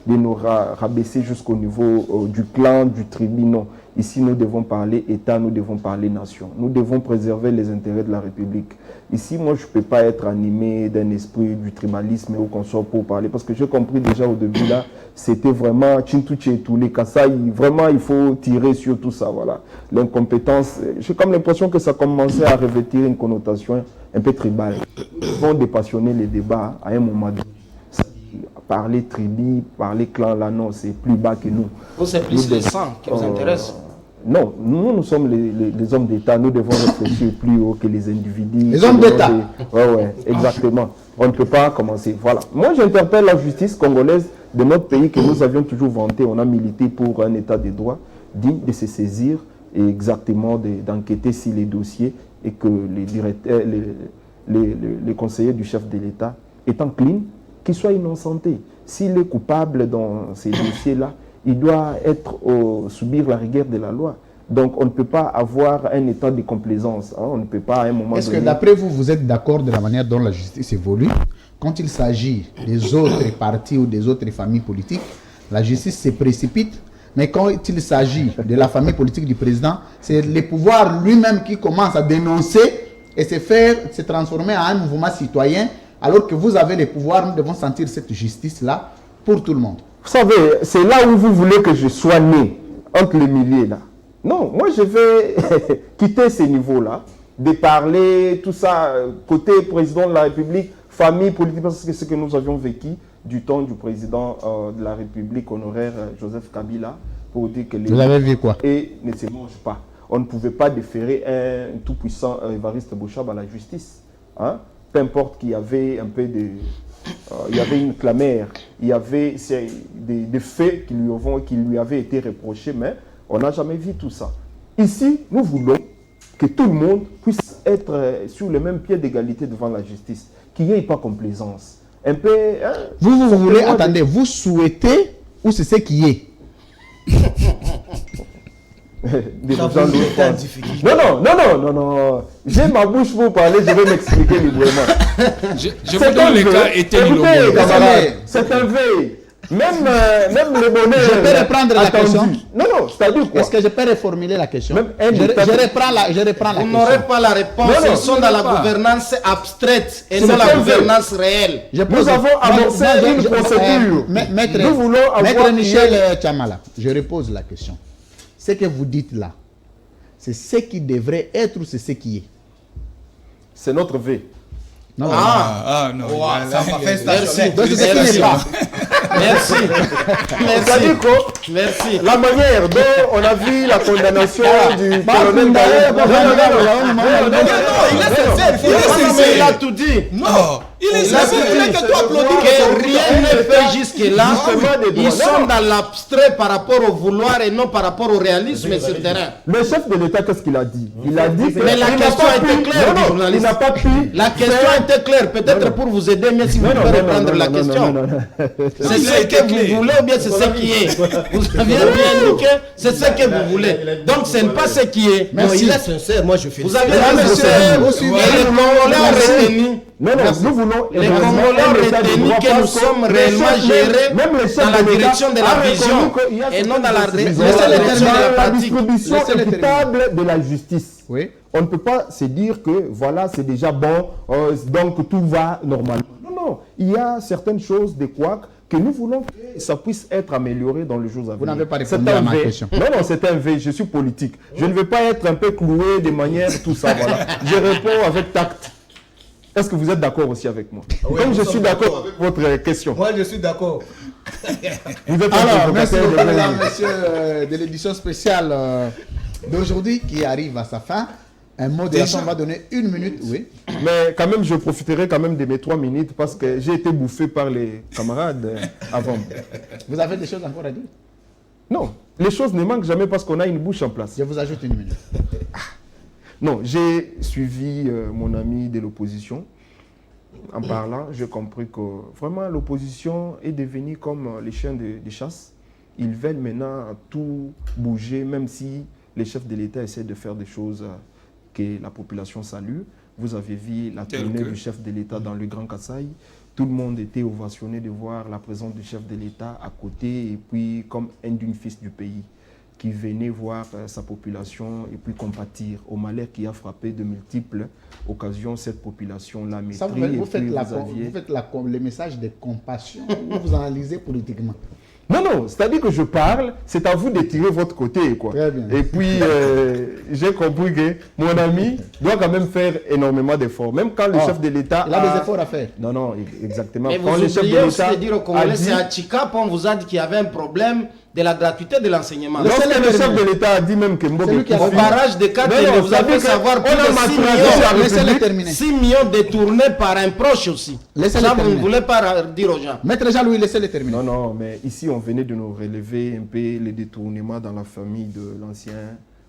nous rabaisser jusqu'au niveau du clan, du tribu. Non. Ici, nous devons parler État, nous devons parler nation. Nous devons préserver les intérêts de la République. Ici, moi, je ne peux pas être animé d'un esprit du tribalisme ou qu'on soit pour parler. Parce que j'ai compris déjà au début, là, c'était vraiment Chintuche et tous les Kassai. Vraiment, il faut tirer sur tout ça. Voilà. L'incompétence, j'ai comme l'impression que ça commençait à revêtir une connotation un peu tribale. Nous devons dépassionner les débats à un moment donné. Parler tribu, parler clan, là, non, c'est plus bas que nous. Vous, c'est plus le sang qui vous intéresse. Non, nous sommes les hommes d'État, nous devons réfléchir plus haut que les individus. Les hommes d'État. Oui, exactement. On ne peut pas commencer. Voilà. Moi, j'interpelle la justice congolaise de notre pays que nous avions toujours vanté. On a milité pour un État de droit digne de se saisir et exactement d'enquêter sur les dossiers et que les directeurs, les conseillers du chef de l'État étant clean, qu'ils soient innocentés. S'il est coupable dans ces dossiers-là, il doit subir la rigueur de la loi. Donc on ne peut pas avoir un état de complaisance. On ne peut pas à un moment donné... Est-ce que d'après vous, vous êtes d'accord de la manière dont la justice évolue? Quand il s'agit des autres partis ou des autres familles politiques, la justice se précipite. Mais quand il s'agit de la famille politique du président, c'est le pouvoir lui-même qui commence à dénoncer et se transformer en un mouvement citoyen. Alors que vous avez les pouvoirs, nous devons sentir cette justice-là pour tout le monde. Vous savez, c'est là où vous voulez que je sois né, entre les milliers là. Non, moi je vais quitter ces niveaux-là, de parler, tout ça, côté président de la République, famille politique, parce que c'est ce que nous avions vécu du temps du président de la République honoraire Joseph Kabila, pour dire que les Vous avez vu quoi? Et ne se mangent pas. On ne pouvait pas déférer un tout-puissant Évariste Bochab à la justice. Hein? Peu importe qu'il y avait un peu de... il y avait une clamère, il y avait des faits qui lui avaient été reprochés, mais on n'a jamais vu tout ça. Ici, nous voulons que tout le monde puisse être sur le même pied d'égalité devant la justice, qu'il n'y ait pas complaisance. Un peu... Hein, vous voulez, attendez, vous souhaitez ou c'est ce qui est? Non. J'ai ma bouche pour parler, je vais m'expliquer librement. Je vous donne le cas Étienne Ilombo. C'est un V. Même le bonheur. Je peux reprendre la question? Non, c'est-à-dire quoi? Est-ce que je peux reformuler la question? Même Je reprends la Vous question. n'aurez pas la réponse, ils sont dans la gouvernance abstraite et non la gouvernance réelle. Nous avons annoncé une procédure. Nous voulons avoir... Maître Michel Tchamala, je repose la question. Ce que vous dites là, c'est ce qui devrait être ou c'est ce qui est? C'est notre V. Non. Ah non. Ça m'a fait Merci. Donc c'est ce qui n'est pas. Merci. C'est-à-dire que Merci. la manière dont on a vu la condamnation du colonel Il est sincère. Il a tout dit. Non, il est Là, sincère. c'est que toi applaudis que rien n'est fait jusque-là. Ils sont dans l'abstrait par rapport au vouloir et non par rapport au réalisme sur le terrain. Le chef de l'État, qu'est-ce qu'il a dit? Il a dit que Mais la question a été claire, du il journaliste. n'a pas pu. La question a été claire, peut-être pour vous aider, mais si vous pouvez reprendre la question. C'est ce que vous voulez ou bien c'est ce qui est? Vous avez bien indiqué, c'est ce que vous voulez. Donc ce n'est pas ce qui est. Non, il est sincère, moi je félicite. Vous avez dit, monsieur, et les Congolais ont retenu. Non, nous voulons. Les Congolais ont retenu que nous sommes réellement gérés dans la direction de la vision et non dans la direction de la pratique. distribution équitable de la justice. Oui. On ne peut pas se dire que voilà, c'est déjà bon, donc tout va normalement. Non, il y a certaines choses, des couacs, que nous voulons que ça puisse être amélioré dans les jours à venir. Vous n'avez pas C'est répondu un à ma V. question. Non, c'est un V, je suis politique. Je ne vais pas être un peu cloué de manière, tout ça, voilà. Je réponds avec tact. Est-ce que vous êtes d'accord aussi avec moi? Oui, Comme nous je sommes suis d'accord avec votre question. Moi je suis d'accord. Vous êtes un Alors, merci provocateur beaucoup, de mesdames, génie. messieurs, de l'édition spéciale d'aujourd'hui qui arrive à sa fin. Un mot de la fin, on va donner 1 minute, oui. Mais quand même, je profiterai quand même de mes 3 minutes parce que j'ai été bouffé par les camarades avant. Vous avez des choses encore à dire? Non, les choses ne manquent jamais parce qu'on a une bouche en place. Je vous ajoute 1 minute. Non, j'ai suivi mon ami de l'opposition. En parlant, j'ai compris que vraiment l'opposition est devenue comme les chiens de chasse. Ils veulent maintenant tout bouger, même si les chefs de l'État essaient de faire des choses que la population salue. Vous avez vu la tournée du chef de l'État dans le Grand Kasaï. Tout le monde était ovationné de voir la présence du chef de l'État à côté et puis comme un digne fils du pays qui venait voir sa population et puis compatir au malheur qui a frappé de multiples occasions cette population-là. Ça, vous faites le message de compassion ou vous analysez politiquement? Non, non, c'est-à-dire que je parle, c'est à vous de tirer votre côté, quoi. Très bien. Et puis, j'ai compris que mon ami doit quand même faire énormément d'efforts. Même quand le chef de l'État il a des efforts à faire. Non, non, exactement. Mais Quand vous le chef de oubliez aussi l'État de dire aux Congolais, c'est à Chicap, on vous a dit qu'il y avait un problème de la gratuité de l'enseignement. Lorsque le chef de l'État a dit même que Mbogo qui a Au barrage de 4, vous avez savoir plus de 6 terminer. 6 millions détournés par un proche aussi. Laissez-le Ça, vous ne terminer. voulez pas dire aux gens. Maître Jean-Louis, laissez-le terminer. Non, non, mais ici, on venait de nous relever un peu les détournements dans la famille de l'ancien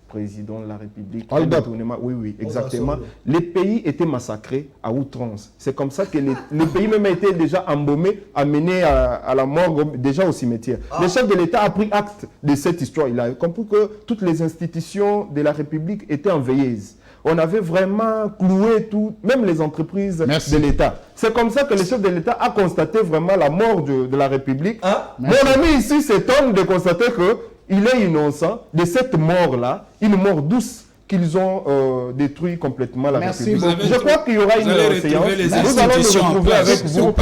président de la République. Hold up. Détournement, oui, oui, exactement. Les pays étaient massacrés à outrance. C'est comme ça que le pays même a été déjà embaumé, amené à la mort, déjà au cimetière. Le chef de l'État a pris acte de cette histoire. Il a compris que toutes les institutions de la République étaient en veilleuse. On avait vraiment cloué tout, même les entreprises de l'État. C'est comme ça que le chef de l'État a constaté vraiment la mort de la République. Mon ami ici s'étonne de constater qu'il est innocent de cette mort-là, une mort douce qu'ils ont détruit complètement la République. beaucoup. Je crois qu'il y aura une séance. Nous allons nous retrouver avec vous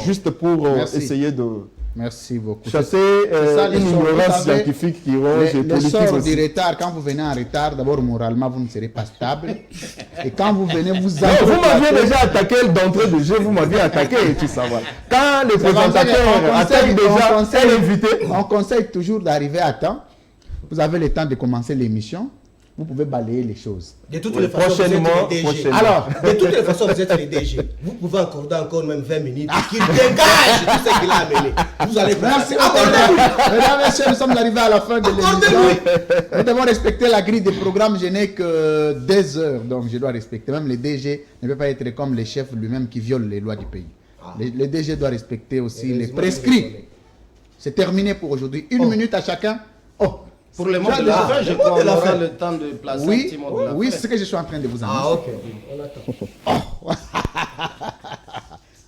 juste pour essayer de Merci beaucoup. chasser ça, les une sorts, ignorance vous savez, scientifique qui ronge et Les politique sorts aussi. du retard, quand vous venez en retard, d'abord moralement, vous ne serez pas stable. Et quand vous venez, vous Non, vous m'aviez déjà attaqué d'entrée de jeu, vous m'aviez attaqué et tout ça. Voilà. Quand les présentateurs attaquent déjà un invité, on conseille toujours d'arriver à temps. Vous avez le temps de commencer l'émission. Vous pouvez balayer les choses. De toutes les façons, vous êtes les DG. Alors, de toutes les façons, vous êtes les DG. Vous pouvez accorder encore même 20 minutes. Qu'il dégage tout ce qu'il a amené. Vous allez faire. merci beaucoup. Mesdames et messieurs, nous sommes arrivés à la fin de l'émission. Nous devons respecter la grille des programmes. Je n'ai que 2 heures, donc je dois respecter. Même le DG ne peut pas être comme le chef lui-même qui viole les lois du pays. Le DG doit respecter aussi les prescrits. C'est terminé pour aujourd'hui. 1 minute à chacun. Oh, Pour le mot de la fin, je crois qu'on aura le temps de placer un oui, petit mot de la oui, fin. c'est ce que je suis en train de vous annoncer. Ah, ok. On attend.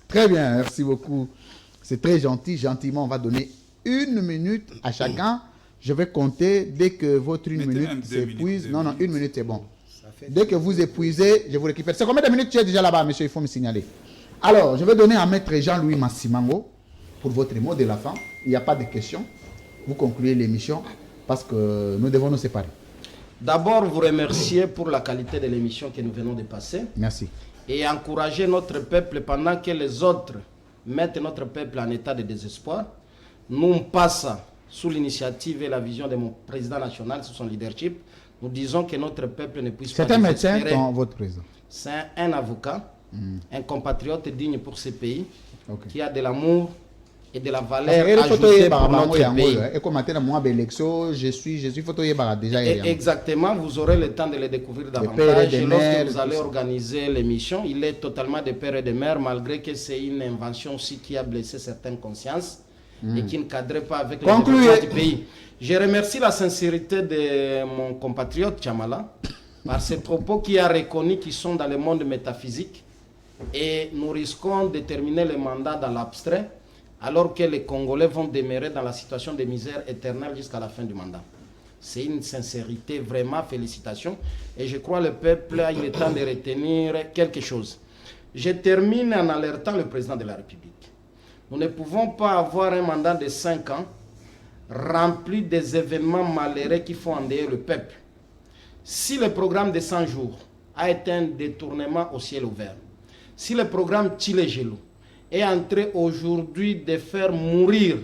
Très bien, merci beaucoup. C'est très gentil. Gentiment, on va donner 1 minute à chacun. Je vais compter dès que votre 1 Mettez minute même 2 s'épuise. minutes, Non, 2 non, 1 minute c'est bon. fait Dès que vous épuisez, je vous récupère. C'est combien de minutes tu es déjà là-bas, monsieur? Il faut me signaler. Alors, je vais donner à maître Jean-Louis Massimango pour votre mot de la fin. Il n'y a pas de questions. Vous concluez l'émission parce que nous devons nous séparer. D'abord, vous remercier pour la qualité de l'émission que nous venons de passer Merci. et encourager notre peuple pendant que les autres mettent notre peuple en état de désespoir. nous on passe sous l'initiative et la vision de mon président national, sous son leadership. Nous disons que notre peuple ne puisse pas... C'est un médecin, désespérer. votre président. C'est un avocat, un compatriote digne pour ce pays, Ok. qui a de l'amour et de la Parce valeur que ajoutée pour notre pays. et comme matin, moi, l'élection, je suis photo déjà. Et exactement, vous aurez le temps de le découvrir pères et davantage. des Et mères, lorsque vous allez tout ça. organiser l'émission, il est totalement de père et de mère, malgré que c'est une invention aussi qui a blessé certaines consciences et qui ne cadrait pas avec le Concluez. développement du pays. Je remercie la sincérité de mon compatriote Chamala par ses propos qui a reconnu qu'ils sont dans le monde métaphysique et nous risquons de terminer le mandat dans l'abstrait alors que les Congolais vont demeurer dans la situation de misère éternelle jusqu'à la fin du mandat. C'est une sincérité, vraiment, félicitations. Et je crois que le peuple a eu le temps de retenir quelque chose. Je termine en alertant le président de la République. Nous ne pouvons pas avoir un mandat de 5 ans rempli des événements malheureux qui font endeuiller le peuple. Si le programme de 100 jours a été un détournement au ciel ouvert, si le programme Tchilé-Gelou est en train aujourd'hui de faire mourir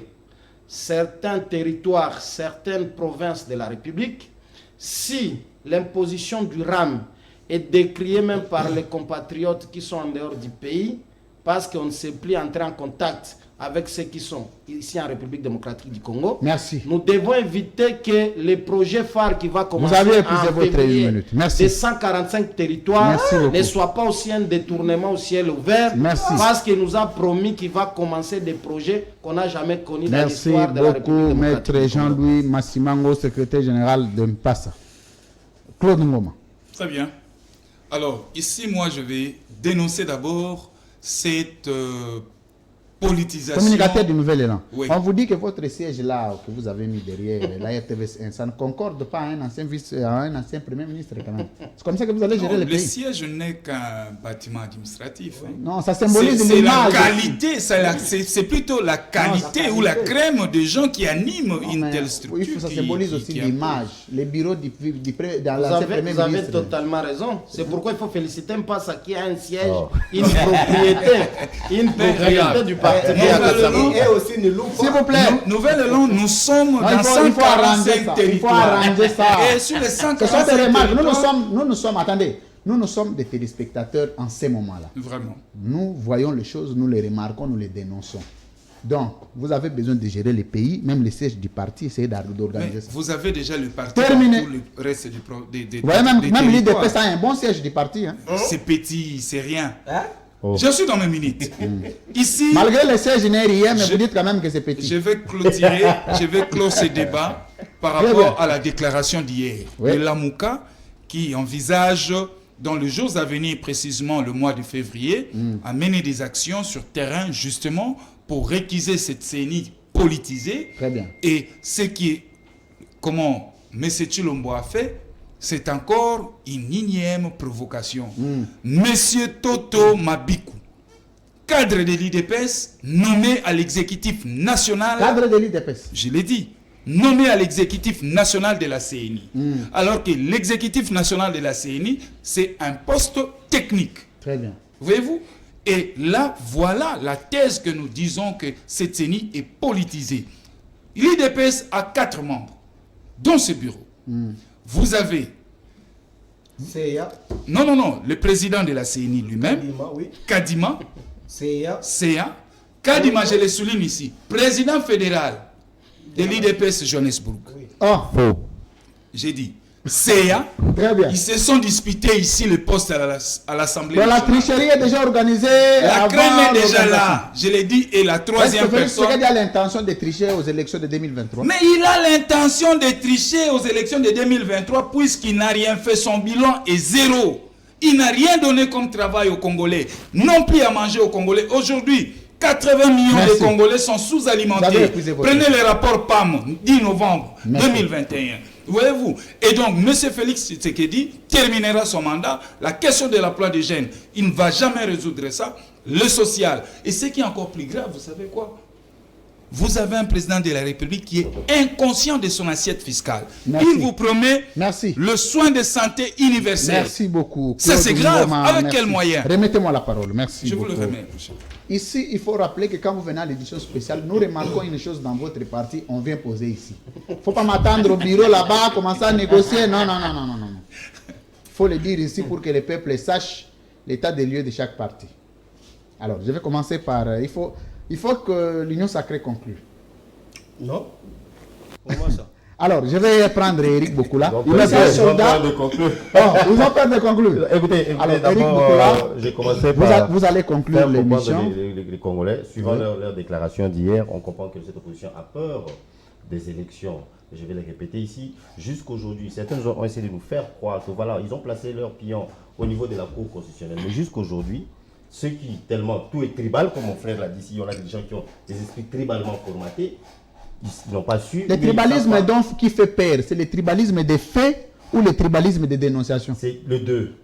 certains territoires, certaines provinces de la République, si l'imposition du RAM est décriée même par les compatriotes qui sont en dehors du pays, parce qu'on ne sait plus entrer en contact avec ceux qui sont ici en République démocratique du Congo. Merci. Nous devons éviter que les projets phares qui va commencer avez épuisé en votre février 1 minute. Merci. de 145 territoires Merci beaucoup. ne soient pas aussi un détournement au ciel ouvert. Merci. Parce qu'il nous a promis qu'il va commencer des projets qu'on n'a jamais connus dans Merci l'histoire de la République beaucoup, démocratique Maître du Congo. Jean-Louis Massimango, secrétaire général de Mpassa. Claude Ngoma. Très bien. Alors, ici, moi, je vais dénoncer d'abord cette politisation. Communicateur du Nouvel Élan. Oui. On vous dit que votre siège là, que vous avez mis derrière la RTV, ça ne concorde pas à un ancien Premier ministre quand même. C'est comme ça que vous allez gérer Non, le le pays. siège n'est qu'un bâtiment administratif. Hein. Non, ça symbolise C'est la l'image. qualité, c'est plutôt la qualité ou la crème de gens qui animent Non, une mais telle structure. ça qui- symbolise qui- aussi qui l'image. Les bureaux dans Vous l'ancien avez, Premier vous avez ministre. totalement raison. C'est pourquoi il faut féliciter Mpassa qui a un siège, Oh. une propriété du parti. Et aussi ne loue S'il pas. vous plaît. Nouvelle Élan, nous sommes Non, dans il faut arranger 145 ça. Il faut territoires. arranger ça. Et sur les Ce sont 145 des remarques. territoires, Nous sommes des téléspectateurs en ces moments-là. Vraiment. Nous voyons les choses, nous les remarquons, nous les dénonçons. Donc, vous avez besoin de gérer les pays, même les sièges du parti, essayez Mais d'organiser ça. vous avez déjà le parti Terminé. dans tout le reste des Vous voyez, même territoires. l'IDP, ça a un bon siège du parti. Hein. C'est petit, c'est rien. Hein? Oh. Je suis dans mes minutes. Ici, Malgré les sièges, il n'est rien, mais Je- vous dites quand même que c'est petit. je vais clore ce débat par Très rapport bien. à la déclaration d'hier Oui. de l'AMUCA qui envisage, dans les jours à venir, précisément le mois de février, à mener des actions sur terrain justement pour réquiser cette CENI politisée. Très bien. Et ce qui est, comment M. Chilombo a fait, c'est encore une énième provocation. Monsieur Toto Mabikou, cadre de l'IDPS, nommé à l'exécutif national, Cadre de l'IDPS. je l'ai dit, nommé à l'exécutif national de la CENI. Alors que l'exécutif national de la CENI, c'est un poste technique. Très bien. Voyez-vous? Et là, voilà la thèse que nous disons que cette CENI est politisée. L'IDPS a 4 membres dans ce bureau. Vous avez, CEA, non, le président de la CENI lui-même, Kadima, oui. Kadima, CEA, CA, Kadima, je le souligne ici, président fédéral de l'IDPS Johannesburg. Oh, Faux. J'ai dit, CA, très bien. ils se sont disputés ici le poste à l'Assemblée Donc la nationale. tricherie est déjà organisée. La avant crème est déjà l'organisation. là, je l'ai dit, et la Est-ce troisième que Félix personne. Tshisekedi a l'intention de tricher aux élections de 2023? Mais il a l'intention de tricher aux élections de 2023 puisqu'il n'a rien fait. Son bilan est 0. Il n'a rien donné comme travail aux Congolais. Non plus à manger aux Congolais. Aujourd'hui, 80 millions Merci. de Congolais sont Vous avez sous-alimentés. épuisé votre Prenez le rapport PAM, 10 novembre Merci. 2021. Voyez-vous? Et donc, M. Félix Tshisekedi terminera son mandat. La question de l'emploi des jeunes, il ne va jamais résoudre ça. Le social. Et ce qui est encore plus grave, vous savez quoi? vous avez un président de la République qui est inconscient de son assiette fiscale. Merci. Il vous promet Merci. le soin de santé universel. Merci beaucoup. Ça, c'est Claude grave. Ngoma, Avec merci. quel moyen? Remettez-moi la parole. Merci Je vous beaucoup. le remets. monsieur. Ici, il faut rappeler que quand vous venez à l'édition spéciale, nous remarquons une chose dans votre parti, on vient poser ici. Il ne faut pas m'attendre au bureau là-bas, commencer à négocier. Non, non, non, non, non, non. Il faut le dire ici pour que le peuple sache l'état des lieux de chaque parti. Alors, je vais commencer par... il faut que l'Union sacrée conclue. Non? Comment ça? Alors, je vais prendre Eric Bokula. Il Ils est un soldat. de conclure. Oh, ils ont peur de conclure. Écoutez, Alors, Eric d'abord, Bokula, j'ai commencé par vous allez conclure faire comprendre l'émission. les Congolais. Suivant Oui. leur déclaration d'hier, on comprend que cette opposition a peur des élections. Je vais les répéter ici. Jusqu'aujourd'hui, certains ont essayé de nous faire croire que voilà, ils ont placé leur pion au niveau de la Cour constitutionnelle. Mais jusqu'aujourd'hui, ceux qui, tellement tout est tribal, comme mon frère l'a dit ici, on a des gens qui ont des esprits tribalement formatés, ils n'ont pas su. Le tribalisme donc qui fait peur, c'est le tribalisme des faits ou le tribalisme des dénonciations? C'est le 2.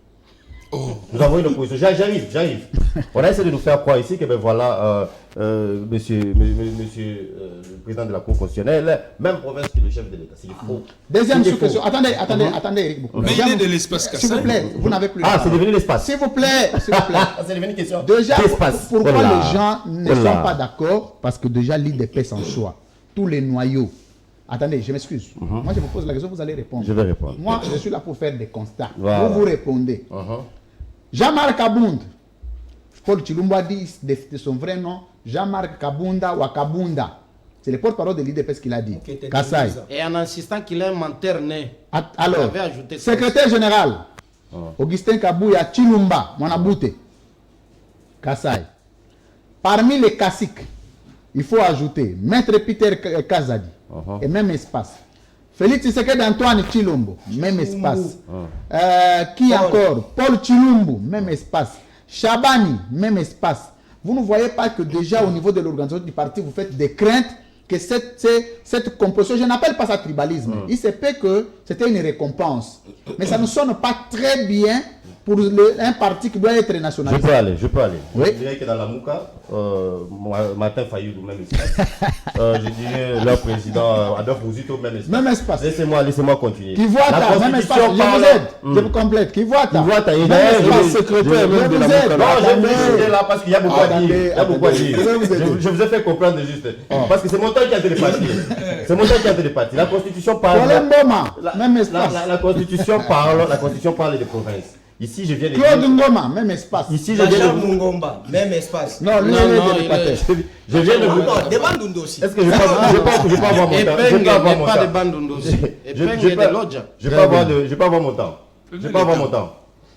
Nous avons une opposition. J'arrive. On a essayé de nous faire croire ici que ben voilà, monsieur le président de la Cour constitutionnelle, même province que le chef de l'État. C'est faux. Deuxième C'est sous-question. faux. Attendez, Eric Bokula. Mais il est de l'espace S'il vous Kassai. plaît, vous n'avez plus. Ah, la c'est parole. devenu l'espace. S'il vous plaît, s'il vous plaît. C'est devenu une question Déjà, d'espace. pourquoi Oh là. les gens ne Oh sont là. pas d'accord? Parce que déjà, l'IDP sans choix. Tous les noyaux. Attendez, je m'excuse. Moi, je vous pose la question, vous allez répondre. Je vais répondre. Moi, je suis là pour faire des constats. Voilà. Vous répondez. Jean-Marc Abound. Paul Chilumba dit de son vrai nom, Jean-Marc Kabunda Wakabunda. C'est le porte-parole de l'IDP qu'il a dit. Ok, t'es Kassai. bizarre. Et en insistant qu'il est un menteur né. Alors, Il avait ajouté ça. secrétaire général, Augustin Kabouya Chilumba, Mwanabute, Kassai. Parmi les caciques, il faut ajouter Maître Peter Kazadi, et même espace. Félix Tshisekedi Antoine Chilombo, même espace. Qui encore? Paul Chilumbu, même espace. Chabani, même espace. Vous ne voyez pas que déjà au niveau de l'organisation du parti, vous faites des craintes que cette composition, je n'appelle pas ça tribalisme. Il se peut que c'était une récompense. Mais ça ne sonne pas très bien pour un parti qui doit être nationalisé. Je peux aller. Oui. Je dirais que dans la Mouka, Martin Fayoulou, même espace. Je dirais leur président Adolphe Mouzito, même espace. Même espace. Laissez-moi continuer. Qui voit La ta, même espace. Je Constitution vous parle- aide. Je vous complète. Qui voit ta. Qui voit ta. Et Même d'ailleurs, espace. je- secrétaire je même de vous la aide. Non, je vais Attendez. m'excuser là parce qu'il y a beaucoup à dire. Attendez, Il y a beaucoup à attendez. dire. Je vais vous aider. Je vous ai fait comprendre juste. Parce que c'est mon temps qui a été départi. C'est mon temps qui a été départi. La Constitution parle. Ngoma, même espace. La Constitution parle des provinces. Ici, je viens de Claude dire. Ngoma, même espace. Ici, je viens Jean de. Mungomba, même espace. Non, lui, Non, il est non, de il l'Équateur. Je viens de vous. Non, demande un dossier. Est-ce que je peux avoir mon temps? Je Epeng peux avoir mon n'est pas temps. de Bandundosi. Epeng Je est de Lodja. Je peux avoir mon temps. Je peux avoir mon temps.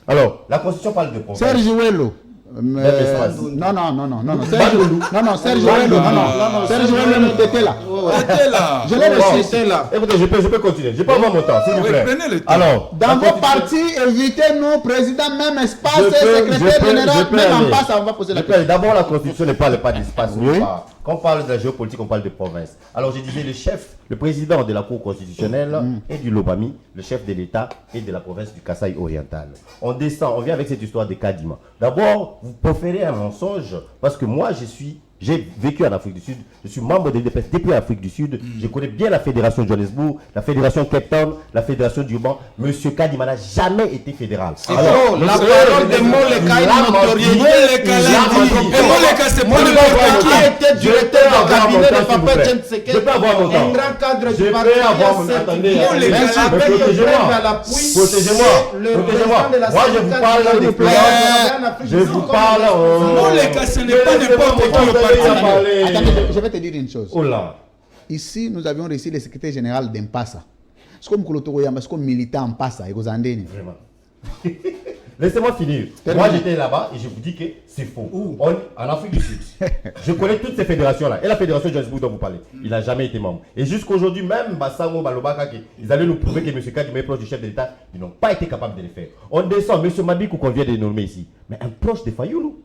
Alors, la Constitution parle de provinces. Serge Wello. espace. Non, Serge Wello, non. Serge Wello, t'étais là. Arrêtez là. Je l'ai reçu. C'était là. Écoutez, je peux continuer. Je peux avoir mon temps, s'il vous Oui, plaît. prenez le temps. Alors, Dans la vos Constitution- partis, évitez-nous, président, même espace, Je peux- secrétaire je peux général, même en aller. passe, on va poser la Je peux- question. D'abord, la Constitution ne parle pas d'espace. Oui. Quand on parle de la géopolitique, on parle de province. Alors, je disais, le président de la Cour constitutionnelle est du Lobami, le chef de l'État est de la province du Kasaï oriental. On descend, on vient avec cette histoire de Kadima. D'abord, vous proférez un mensonge parce que moi, j'ai vécu en Afrique du Sud, je suis membre de l'IDPS depuis l'Afrique du Sud, je connais bien la fédération de Johannesburg, la fédération Cape Town, la fédération Durban. Monsieur Kadima n'a jamais été fédéral. C'est faux. La parole de Moleka est une notoriété. Moleka l'a dit. Et Moleka, c'est pas le Moleka qui a été directeur du cabinet de Papa Je Tshisekedi. peux avoir mon temps. Un grand cadre Je du peux parti. avoir mon temps. Attendez, Moleka merci. avec Mais le protégez-moi. frère à l'appui. Protégez-moi. Le Protégez-moi. président de la Moi, je vous syndicale parle du des Peuple plans. en Afrique Je du vous Sud. parle. Moleka, ce n'est pas n'importe qui au parti. Attendez, je vais te dire une chose. Oh là. Ici, nous avions reçu le secrétaire général d'Impasa. C'est comme Kolotoro Yamba, c'est comme militant en Passa, et Gozandeni. Vraiment. Laissez-moi finir. Terminé. Moi, j'étais là-bas et je vous dis que c'est faux. En Afrique du Sud. Je connais toutes ces fédérations-là. Et la fédération de Johannesburg dont vous parlez, il n'a jamais été membre. Et jusqu'aujourd'hui, même Bassango, Balobaka, ils allaient nous prouver que M. Kadima est proche du chef de l'État. Ils n'ont pas été capables de le faire. On descend, M. Mabikou qu'on vient de nommer ici. Mais un proche de Fayoulou.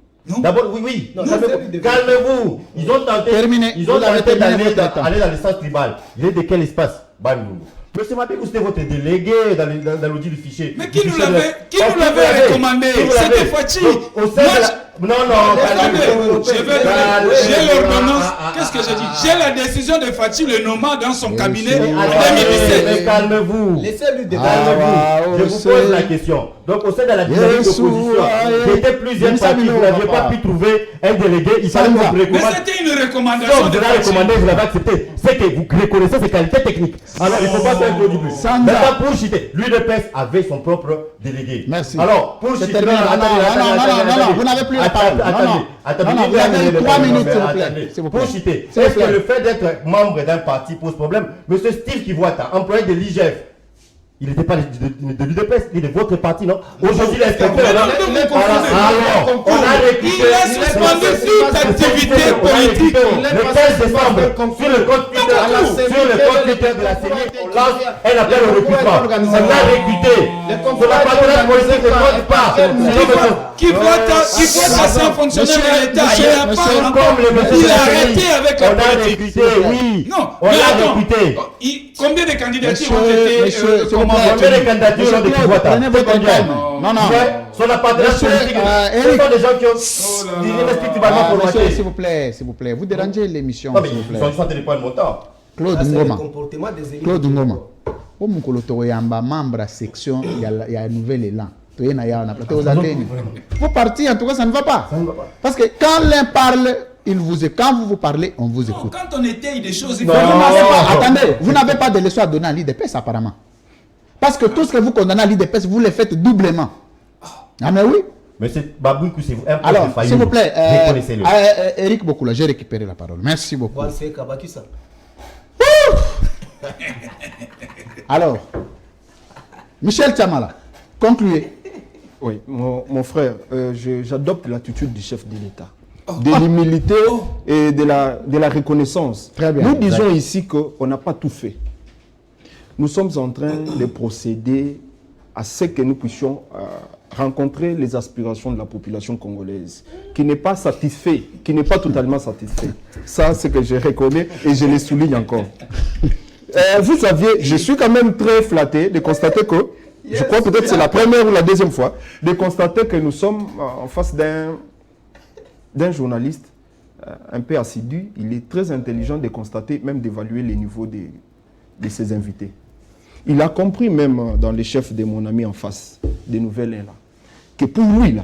D'abord, oui. Non, Calmez-vous. Ils ont tenté, Terminé. ils ont Vous avez tenté terminé d'aller votre temps. aller dans le sens tribal. Il est de quel espace? Bandundu. Monsieur Mabikou, c'était votre délégué dans l'audit du fichier. Mais qui Du nous fichier de- l'avait Oh, recommandé? qui vous C'était l'avait Fachi. Donc, au sein Moi, de la- Non, Attendez, j'ai l'ordonnance. Ah, Qu'est-ce que j'ai dit? J'ai la décision de Fatih le nommant dans son cabinet sûr. en Mais 2017. calmez-vous. Laissez-lui débattre. Calmez-vous. Je vous pose la question. Donc, au sein de la dynamique d'opposition, il était plusieurs partis, vous n'aviez pas pu trouver un délégué, il fallait vous Mais recommander. c'était une recommandation Donc, de vous l'avez Fatih. recommandé, vous l'avez accepté. C'est que vous reconnaissez ses qualités techniques. Alors, il ne faut pas faire le début. Sanda. Maintenant, pour citer, l'UDPS avait son propre délégué. Merci. Alors, pour C'est citer. terminé. Non, vous n'avez plus la parole. Attendez, Non, vous avez 3 minutes, s'il vous plaît. S'il vous plaît. Pour citer, S'il vous est-ce que plaît. le fait d'être membre d'un parti pose problème? Monsieur Steve Kivuata, employé de l'IGF, il n'était pas de l'UDPS, il est de votre parti, non? Aujourd'hui, l'inspecteur est là. Alors, on a recruté. Il a suspendu toute activité politique. Le 15 décembre, sur le compte Twitter de la CENI, on lance un appel au recrutement. On a recruté. Sur la patronale politique ne compte pas. Qui voit c'est un fonctionnaire de l'État. Il a arrêté avec la On a politique. recruté, oui. Non, On mais a attends. recruté. Combien de candidatures ont Monsieur, été s'il vous plaît. Combien de candidatures ont été Kivuata? Prenez votre calme. Non. Sur la patronale Monsieur, politique, ce Eric. sont des gens qui ont des respectivement pour Monsieur, voter. s'il vous plaît. Vous dérangez l'émission, Non, mais s'il vous ils plaît. sont juste en train de prendre mon temps. Claude Ça, c'est le Ngoma. comportement des élites. Claude Ngoma. Au mukolo toyamba membre à section, il y a un nouvel élan. Vous partez, en tout cas, ça ne va pas. Parce que quand l'un parle, quand vous parlez, on vous écoute. Quand on étaye des choses, il Non. faut Vous n'avez pas, attendez, vous n'avez pas de leçon à donner à l'IDPS apparemment. Parce que tout ce que vous condamnez à l'IDPS, vous le faites doublement. Ah mais oui. Mais c'est Babouikou, c'est vous. Un peu Alors, de faillite. s'il vous plaît, Reconnaissez-le. Eric Bokula, j'ai récupéré la parole. Merci beaucoup. Bon, c'est Kabakisa. Alors, Michel Tchamala, concluez. Oui, mon frère, j'adopte l'attitude du chef de l'État. De l'humilité et de la reconnaissance. Très bien. Nous disons ici qu'on n'a pas tout fait. Nous sommes en train de procéder à ce que nous puissions rencontrer les aspirations de la population congolaise, qui n'est pas satisfait, qui n'est pas totalement satisfait. Ça, c'est que je reconnais et je le souligne encore. Vous saviez, je suis quand même très flatté de constater que, je crois peut-être que c'est la première ou la deuxième fois, de constater que nous sommes en face d'un journaliste un peu assidu. Il est très intelligent de constater, même d'évaluer les niveaux de ses invités. Il a compris même dans les chefs de mon ami en face, des nouvelles là, que pour lui, là,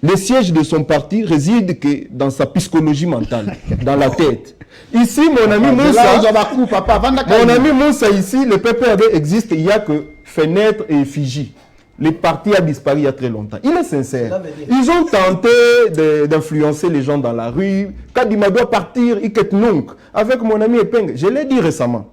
le siège de son parti réside que dans sa psychologie mentale, dans la tête. Ici, mon ami Moussa, ici, le PPRD existe, il n'y a que fenêtre et effigie. Le parti a disparu il y a très longtemps. Il est sincère. Ils ont tenté d'influencer les gens dans la rue. Kadima doit partir, avec mon ami Epeng. Je l'ai dit récemment.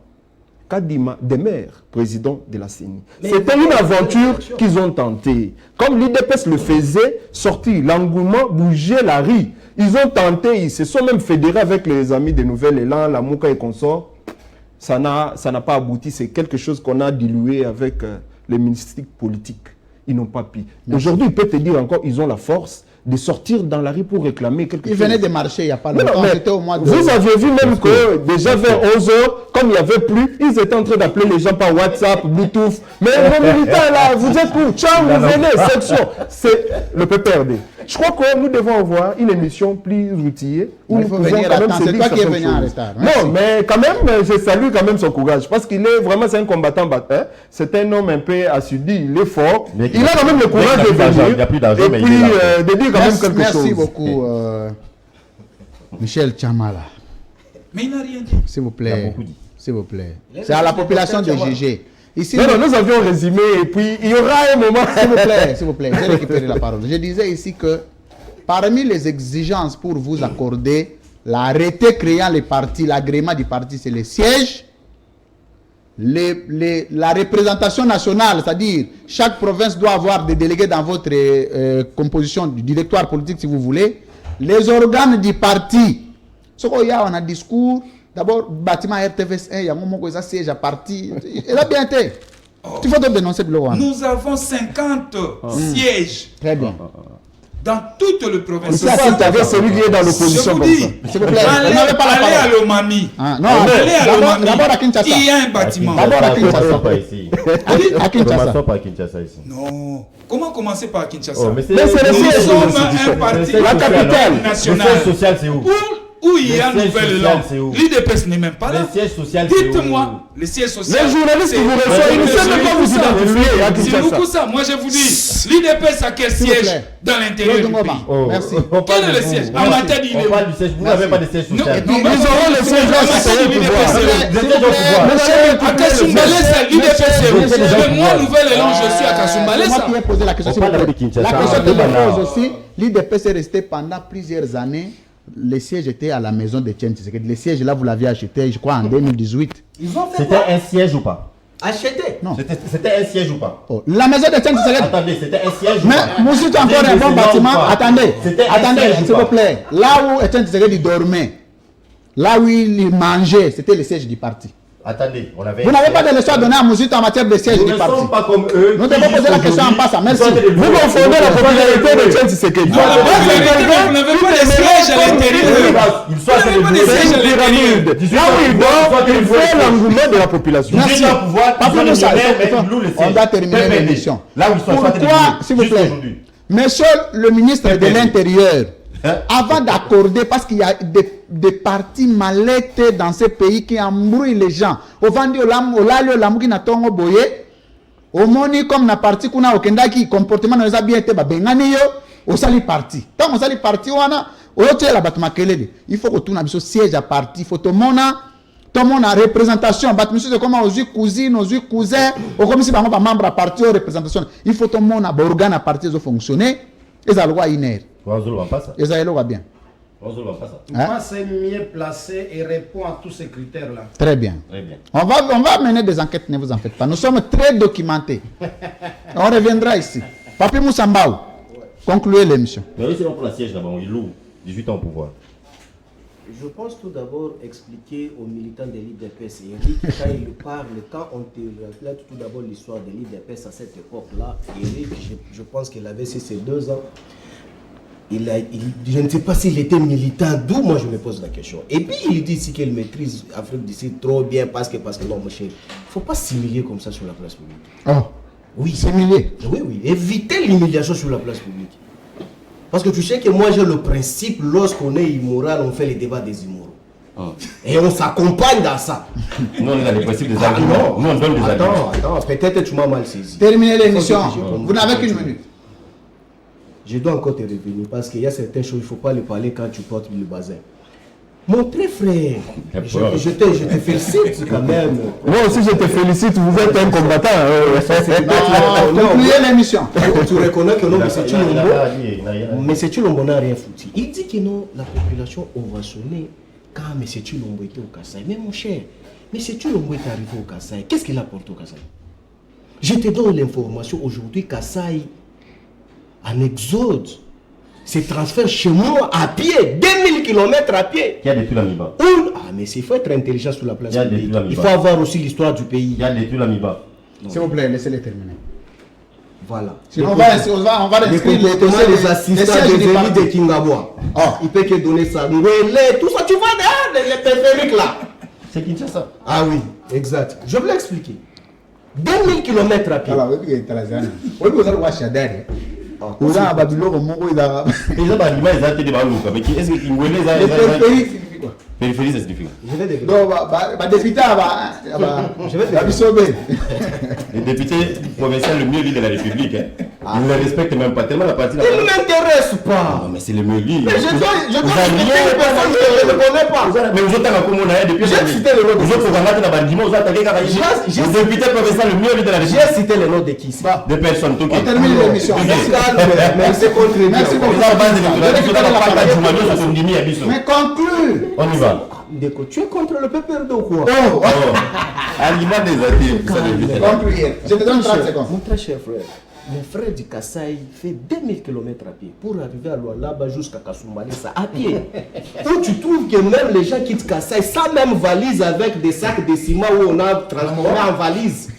Kadima demeure président de la CENI. C'était une aventure qu'ils ont tentée. Comme l'IDPS le faisait, sortir l'engouement, bouger la rue. Ils ont tenté, ils se sont même fédérés avec les amis de Nouvel Élan, la Mouka et consorts. Ça n'a pas abouti. C'est quelque chose qu'on a dilué avec les ministères politiques. Ils n'ont pas pu. Aujourd'hui, il peut te dire encore, ils ont la force de sortir dans la rue pour réclamer quelque chose. Ils venaient de marcher il n'y a pas longtemps. C'était au mois de... Vous avez vu même que déjà vers 11h, comme il n'y avait plus, ils étaient en train d'appeler les gens par WhatsApp, Bluetooth. Mais vos militants là, vous êtes où? Ciao, vous venez, section. C'est le PPRD. Je crois que nous devons avoir une émission plus outillée où nous pouvons quand même se dire C'est toi qui es venu en choses. retard. Non, mais quand même, je salue quand même son courage. Parce qu'il est vraiment, c'est un combattant batteur. C'est un homme un peu assidu, il est fort. Mais Il a quand même le courage de venir. Il n'y a plus d'argent, Et mais puis, il est là. de dire quand même quelque chose. Merci beaucoup, Michel Tchamala. Mais il n'a rien dit. S'il vous Il a plaît. beaucoup dit. S'il vous plaît. C'est à la population de juger. Ici, Non, nous avions résumé et puis il y aura un moment. s'il vous plaît, j'ai récupéré la parole. Je disais ici que parmi les exigences pour vous accorder l'arrêté créant les partis, l'agrément du parti, c'est les sièges, la représentation nationale, c'est-à-dire chaque province doit avoir des délégués dans votre composition du directoire politique si vous voulez, les organes du parti. Ce qu'il y a, on a un discours. D'abord, bâtiment RTVS 1, il y a un moment où ça siège à parti. Il a bien été. Tu vas te dénoncer de l'eau. Nous avons 50 sièges. Très bien. dans toute le province. C'est ça, avec celui qui est dans Je l'opposition vous comme dis, ça. S'il vous plaît, allez, vous n'avez pas la allez parole. à Lomami. Ah, non, Allez à d'abord Lomami. à Kinshasa. Il y a un bâtiment. D'abord à Kinshasa. Commençons pas ici. À Kinshasa. Commençons pas à Kinshasa ici. Non. Comment commencer par Kinshasa? Oh, Mais c'est le Nous siège. sommes un parti La capitale. Le national. siège social, c'est où? Où il y a Le siège nouvelle social, langue. c'est où? L'IDPS n'est même pas là. Le siège social, c'est où? Dites-moi, le siège social. Les journalistes qui vous c'est- reçoivent, ils ne c'est savent même pas vous identifier à C'est Kinshasa. beaucoup ça. Moi, je vous dis, l'IDPS a quel S'il vous siège plaît. dans l'intérieur du Claude pays? Ngoma. Oh, Merci. on parle Quel est de le vous. siège? Merci. En Matadi, il est On parle où? du siège. Vous n'avez pas de siège Non, social. non, Ils auront le siège en là, c'est Matadi, eux qui l'IDPS, voient. c'est où? Vous êtes au pouvoir. À Kasumbalesa, l'IDPS, c'est où? Monsieur, Mais moi, Nouvelle-Élan, je suis à C'est Kasumbalesa. moi qui ai posé la question. On s'il vous parle plaît. de Kinshasa. La question que je Ah, pose aussi, l'IDPS est resté pendant plusieurs années. Le siège était à la maison de Tchène. Le siège là, vous l'aviez acheté, je crois, en 2018. Ils ont fait C'était quoi? un siège ou pas? Acheter. Non. C'était un siège ou pas? Oh, la maison de Tchène, c'est Attendez, c'était un siège ou mais pas? Moussi, tu as encore un bon bâtiment. Attendez, C'était un attendez, siège ou s'il pas? vous plaît. Là où Etienne Tshisekedi dormait, là où il mangeait, c'était le siège du parti. Attendez, on avait. Vous n'avez pas de leçon à donner à Moussi en matière de siège Nous du ne parti. sommes pas comme eux. Nous qui devons poser la disent question en aujourd'hui, passant. Merci. ils sont des Vous loups. confondez la popularité de Tchèque Tshisekedi. Vous n'avez pas de siège à l'intérieur. Ils sont Vous n'avez pas de C'est siège à une l'intérieur. pyramide. Là où il dort, il fait l'engouement de la population. Ils sont au pouvoir, Pas ils sont plus de ça. millionnaires, mais Attends, ils louent le on siège. va terminer PPD. l'émission. Là où ils sont Pourquoi, s'il vous plaît, monsieur le ministre de PPD. l'Intérieur, Hein? avant d'accorder, parce qu'il y a des partis mallettes dans ce pays qui embrouillent les gens, au vendu au lamu qui n'a tongo boye, au moni comme na parti kuna au kendaki comportement na za bien été ba bengani yo, au sali parti. Tant on sali parti wana, au tient la batma kelele. Il faut que tout na biso siège à parti, faut tout le monde a représentation. Bat monsieur c'est comment aux cousines, aux cousins, au comme si ba membre à parti aux représentation. Il faut tout le monde a organe à parti de fonctionner et ça loi inère. Et ça va bien. Moi, c'est mieux placé et répond à tous ces critères-là. Très bien. Très bien. On va mener des enquêtes, ne vous en faites pas. Nous sommes très documentés. On reviendra ici. Papi Moussambao, concluez l'émission. Mais c'est pour la siège là-bas, il loue 18 ans au pouvoir. Je pense tout d'abord expliquer aux militants de l'IDPS, Eric, quand il parle, quand on te reflète tout d'abord l'histoire de l'IDPS à cette époque-là, Eric, je pense qu'il avait ses 2 ans. Je ne sais pas s'il était militant, d'où moi je me pose la question. Et puis il dit ici qu'il maîtrise l'Afrique d'ici trop bien parce que non, mon cher, il ne faut pas s'humilier comme ça sur la place publique. Oh, Oui, s'humilier. oui, évitez l'humiliation sur la place publique. Parce que tu sais que moi j'ai le principe, lorsqu'on est immoral, on fait les débats des immoraux. Et on s'accompagne dans ça. Nous, on est dans les principes des Ah, arguments. Nous, on donne des arguments. Attends, peut-être tu m'as mal saisi. Terminez l'émission. Il faut que je Vous n'avez qu'une minute. Je dois encore te revenir parce qu'il y a certaines choses, il ne faut pas les parler quand tu portes le bazin. Mon très frère, je te félicite quand même. Moi aussi, je te félicite, vous êtes un combattant. Concluez l'émission. Tu reconnais que non, mais c'est Il n'a Chilombo. rien dit, il n'a rien dit. Mais c'est Chilombo n'a rien foutu. Il dit que non, la population ovationnée quand M. Chilombo était au Kassai. Mais mon cher, M. Chilombo est arrivé au Kassai. Qu'est-ce qu'il apporte au Kassai? Je te donne l'information aujourd'hui, Kassai, en exode, se transfère chez moi à pied, 2000 km à pied. Qui a détruit l'Amiba? Ah, mais il faut être intelligent sur la place Il y a publique. des trucs Il faut avoir aussi l'histoire du pays. Qui a détruit l'Amiba? S'il vous plaît, laissez-les terminer. Voilà. Sinon, on va Les inscrire les comportements des assistants des élus de Kingabois. Oh. Il peut que donner ça. Ngwele, tout ça, tu vois, les périphériques là. C'est Kinshasa. Ah oui, exact. Je vais l'expliquer. 2000 km à pied. Alors, oui, il est là. Oui, vous allez voir Chadari. Vous avez un babylone au Mongo, il a. Les Abadima, ils ont été des balouka. Mais est-ce que Kingwele, Les ça périphériques signifie quoi? périphérie, ça signifie quoi? Je vais développer. Donc, député, Je vais va sauver. Le député provincial le mieux lu de la République, il ne le respecte même pas tellement la partie là. Il ne m'intéresse pas. Non, mais c'est le mieux lu. Mais je dois Vous citer avez rien une personne que je ne connais pas. Mais vous êtes en commun depuis J'ai cité le nom de vous êtes au Rwanda dans Bandimo, vous attaquez Karayi. J'ai- Le député provincial le mieux lu de la République. J'ai cité le nom de qui? De personnes, tout On termine l'émission. Mais c'est contre lui. Merci beaucoup. Mais conclue. On y va. Tu es contre le PPRD ou quoi? Oh, Aliment des athées. conclue. Je te donne 30 secondes. Mon très cher frère, mon frère du Kassai fait 2000 km à pied pour arriver à Lualaba jusqu'à Kasumbalesa à pied. Où tu trouves que même les gens quittent Kassai sans même valise avec des sacs de ciment où on a transformé en valise.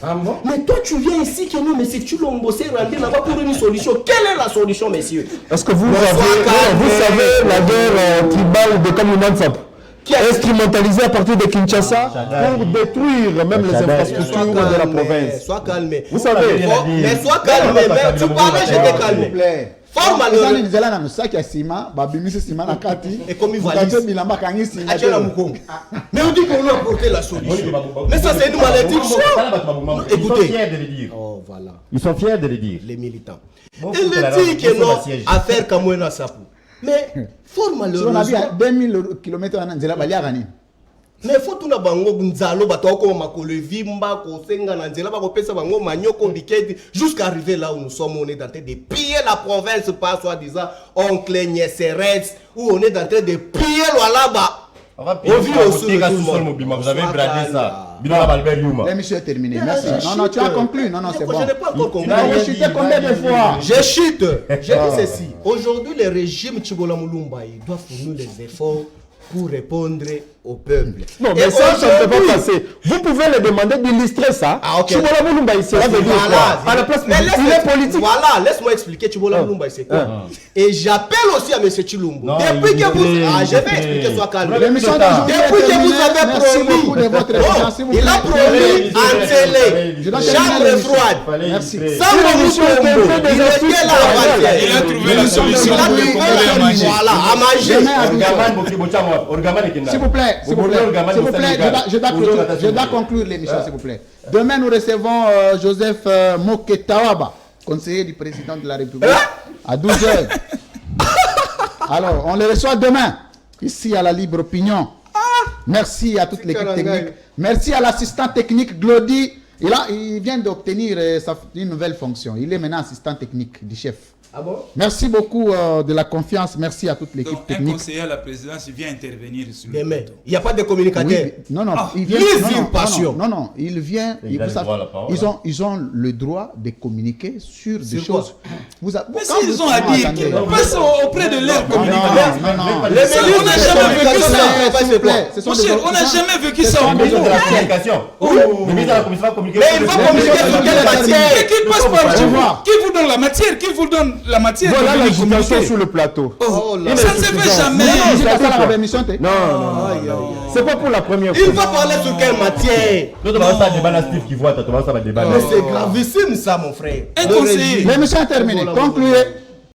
Ah bon? Mais toi, tu viens ici que nous, monsieur Chilombo, c'est rendu là-bas pour une solution. Quelle est la solution, messieurs? Est-ce que vous savez la guerre tribale de Kamunansap qui a instrumentalisé à partir de Kinshasa pour détruire même les infrastructures de la province? Sois calme. Vous savez, mais sois calme. Mais tu parlais, j'étais calme. Fort malheureux. Et comme il valise. Mais on dit qu'on a apporté la solution. Mais ça, c'est une malédiction. Écoutez. Ils sont fiers de le dire. Oh, voilà. Ils sont fiers de le dire. Les militants. Bon, Ils le disent que non, affaire Kamouena Sapou. Mais, fort malheureusement. On a 2000 km en Nzela Baliagani. Mais faut tout na bango nzalo batoko makolo vimba ko senga na nzela ba ko pesa bango manyoko bikedi jusqu'à arriver là où nous sommes. On est en train de piller la province par soi-disant oncle Nyeserets, où on est en train de piller Lualaba. Au vu aussi vous avez brandé ça. L'émission est terminée. Merci. Non, tu as conclu. Non, c'est bon. Je n'ai pas encore conclu. J'ai chuté combien de fois? Je chute. J'ai dit ceci. Aujourd'hui, le régime Chibola Moulumba doit fournir les efforts pour répondre au peuple. Non, mais ça ne peut pas passer. Vous pouvez le demander d'illustrer ça. Ah, ok. Chibola Moulumba, il sera venu à la place. Il est politique. Voilà, laisse-moi expliquer Chibola Moulumba, c'est quoi. Et j'appelle aussi à M. Chilumbo. Depuis que vous... Ah, je vais expliquer, sois calme. L'émission d'aujourd'hui est Depuis que vous terminée. avez Merci promis. beaucoup de votre présence. S'il vous Il plaît. a promis en télé. Je dois Chambre terminer froide. Merci. Sans Moulumbo, il était là avant-hier. Il a trouvé la solution Il a pour les trouvé Congolais à manger. Voilà, à manger. S'il vous plaît, je dois conclure l'émission, s'il vous plaît. Demain, nous recevons Joseph Moketawaba, conseiller du président de la République, à 12h. Alors, on le reçoit demain, ici à la Libre Opinion. Merci à toute l'équipe technique. Merci à l'assistant technique Glody. Il vient d'obtenir une nouvelle fonction. Il est maintenant assistant technique du chef. Ah bon? Merci beaucoup de la confiance. Merci à toute l'équipe Donc, un technique. conseiller à la présidence vient intervenir sur le Demain, plateau. il n'y a pas de communicateur. Oui, non, il vient. l'usurpation. Non, il vient. Il a vous le savez, droit à la parole, ils ont le droit de communiquer sur des Sur quoi? choses. Mais s'ils ont à dire, qu'ils passent auprès de leur communicateur. Non. Les Ça, on n'a jamais vécu ça. S'il vous plaît, ce sont Mon des- cher, on n'a jamais vécu ce ça sont au des Congo. communication. Le ministre de la commission va communiquer. Mais il va communiquer sur quelle matière? Et qu'il passe par Tu vous. vois. Qui vous donne la matière? Qui vous donne la matière? Voilà pour la venir situation communiquer. sur le plateau. Oh là. Ça ne se fait jamais. C'est pas ça la rémission, t'es. Non. C'est pas pour la première Il fois. va parler sur quelle matière? Nous devons ça débat là, Steve qui voit, tu vas ça débat. Mais c'est gravissime ça, mon frère. Un Le conseiller. régime. L'émission est terminée. Concluez.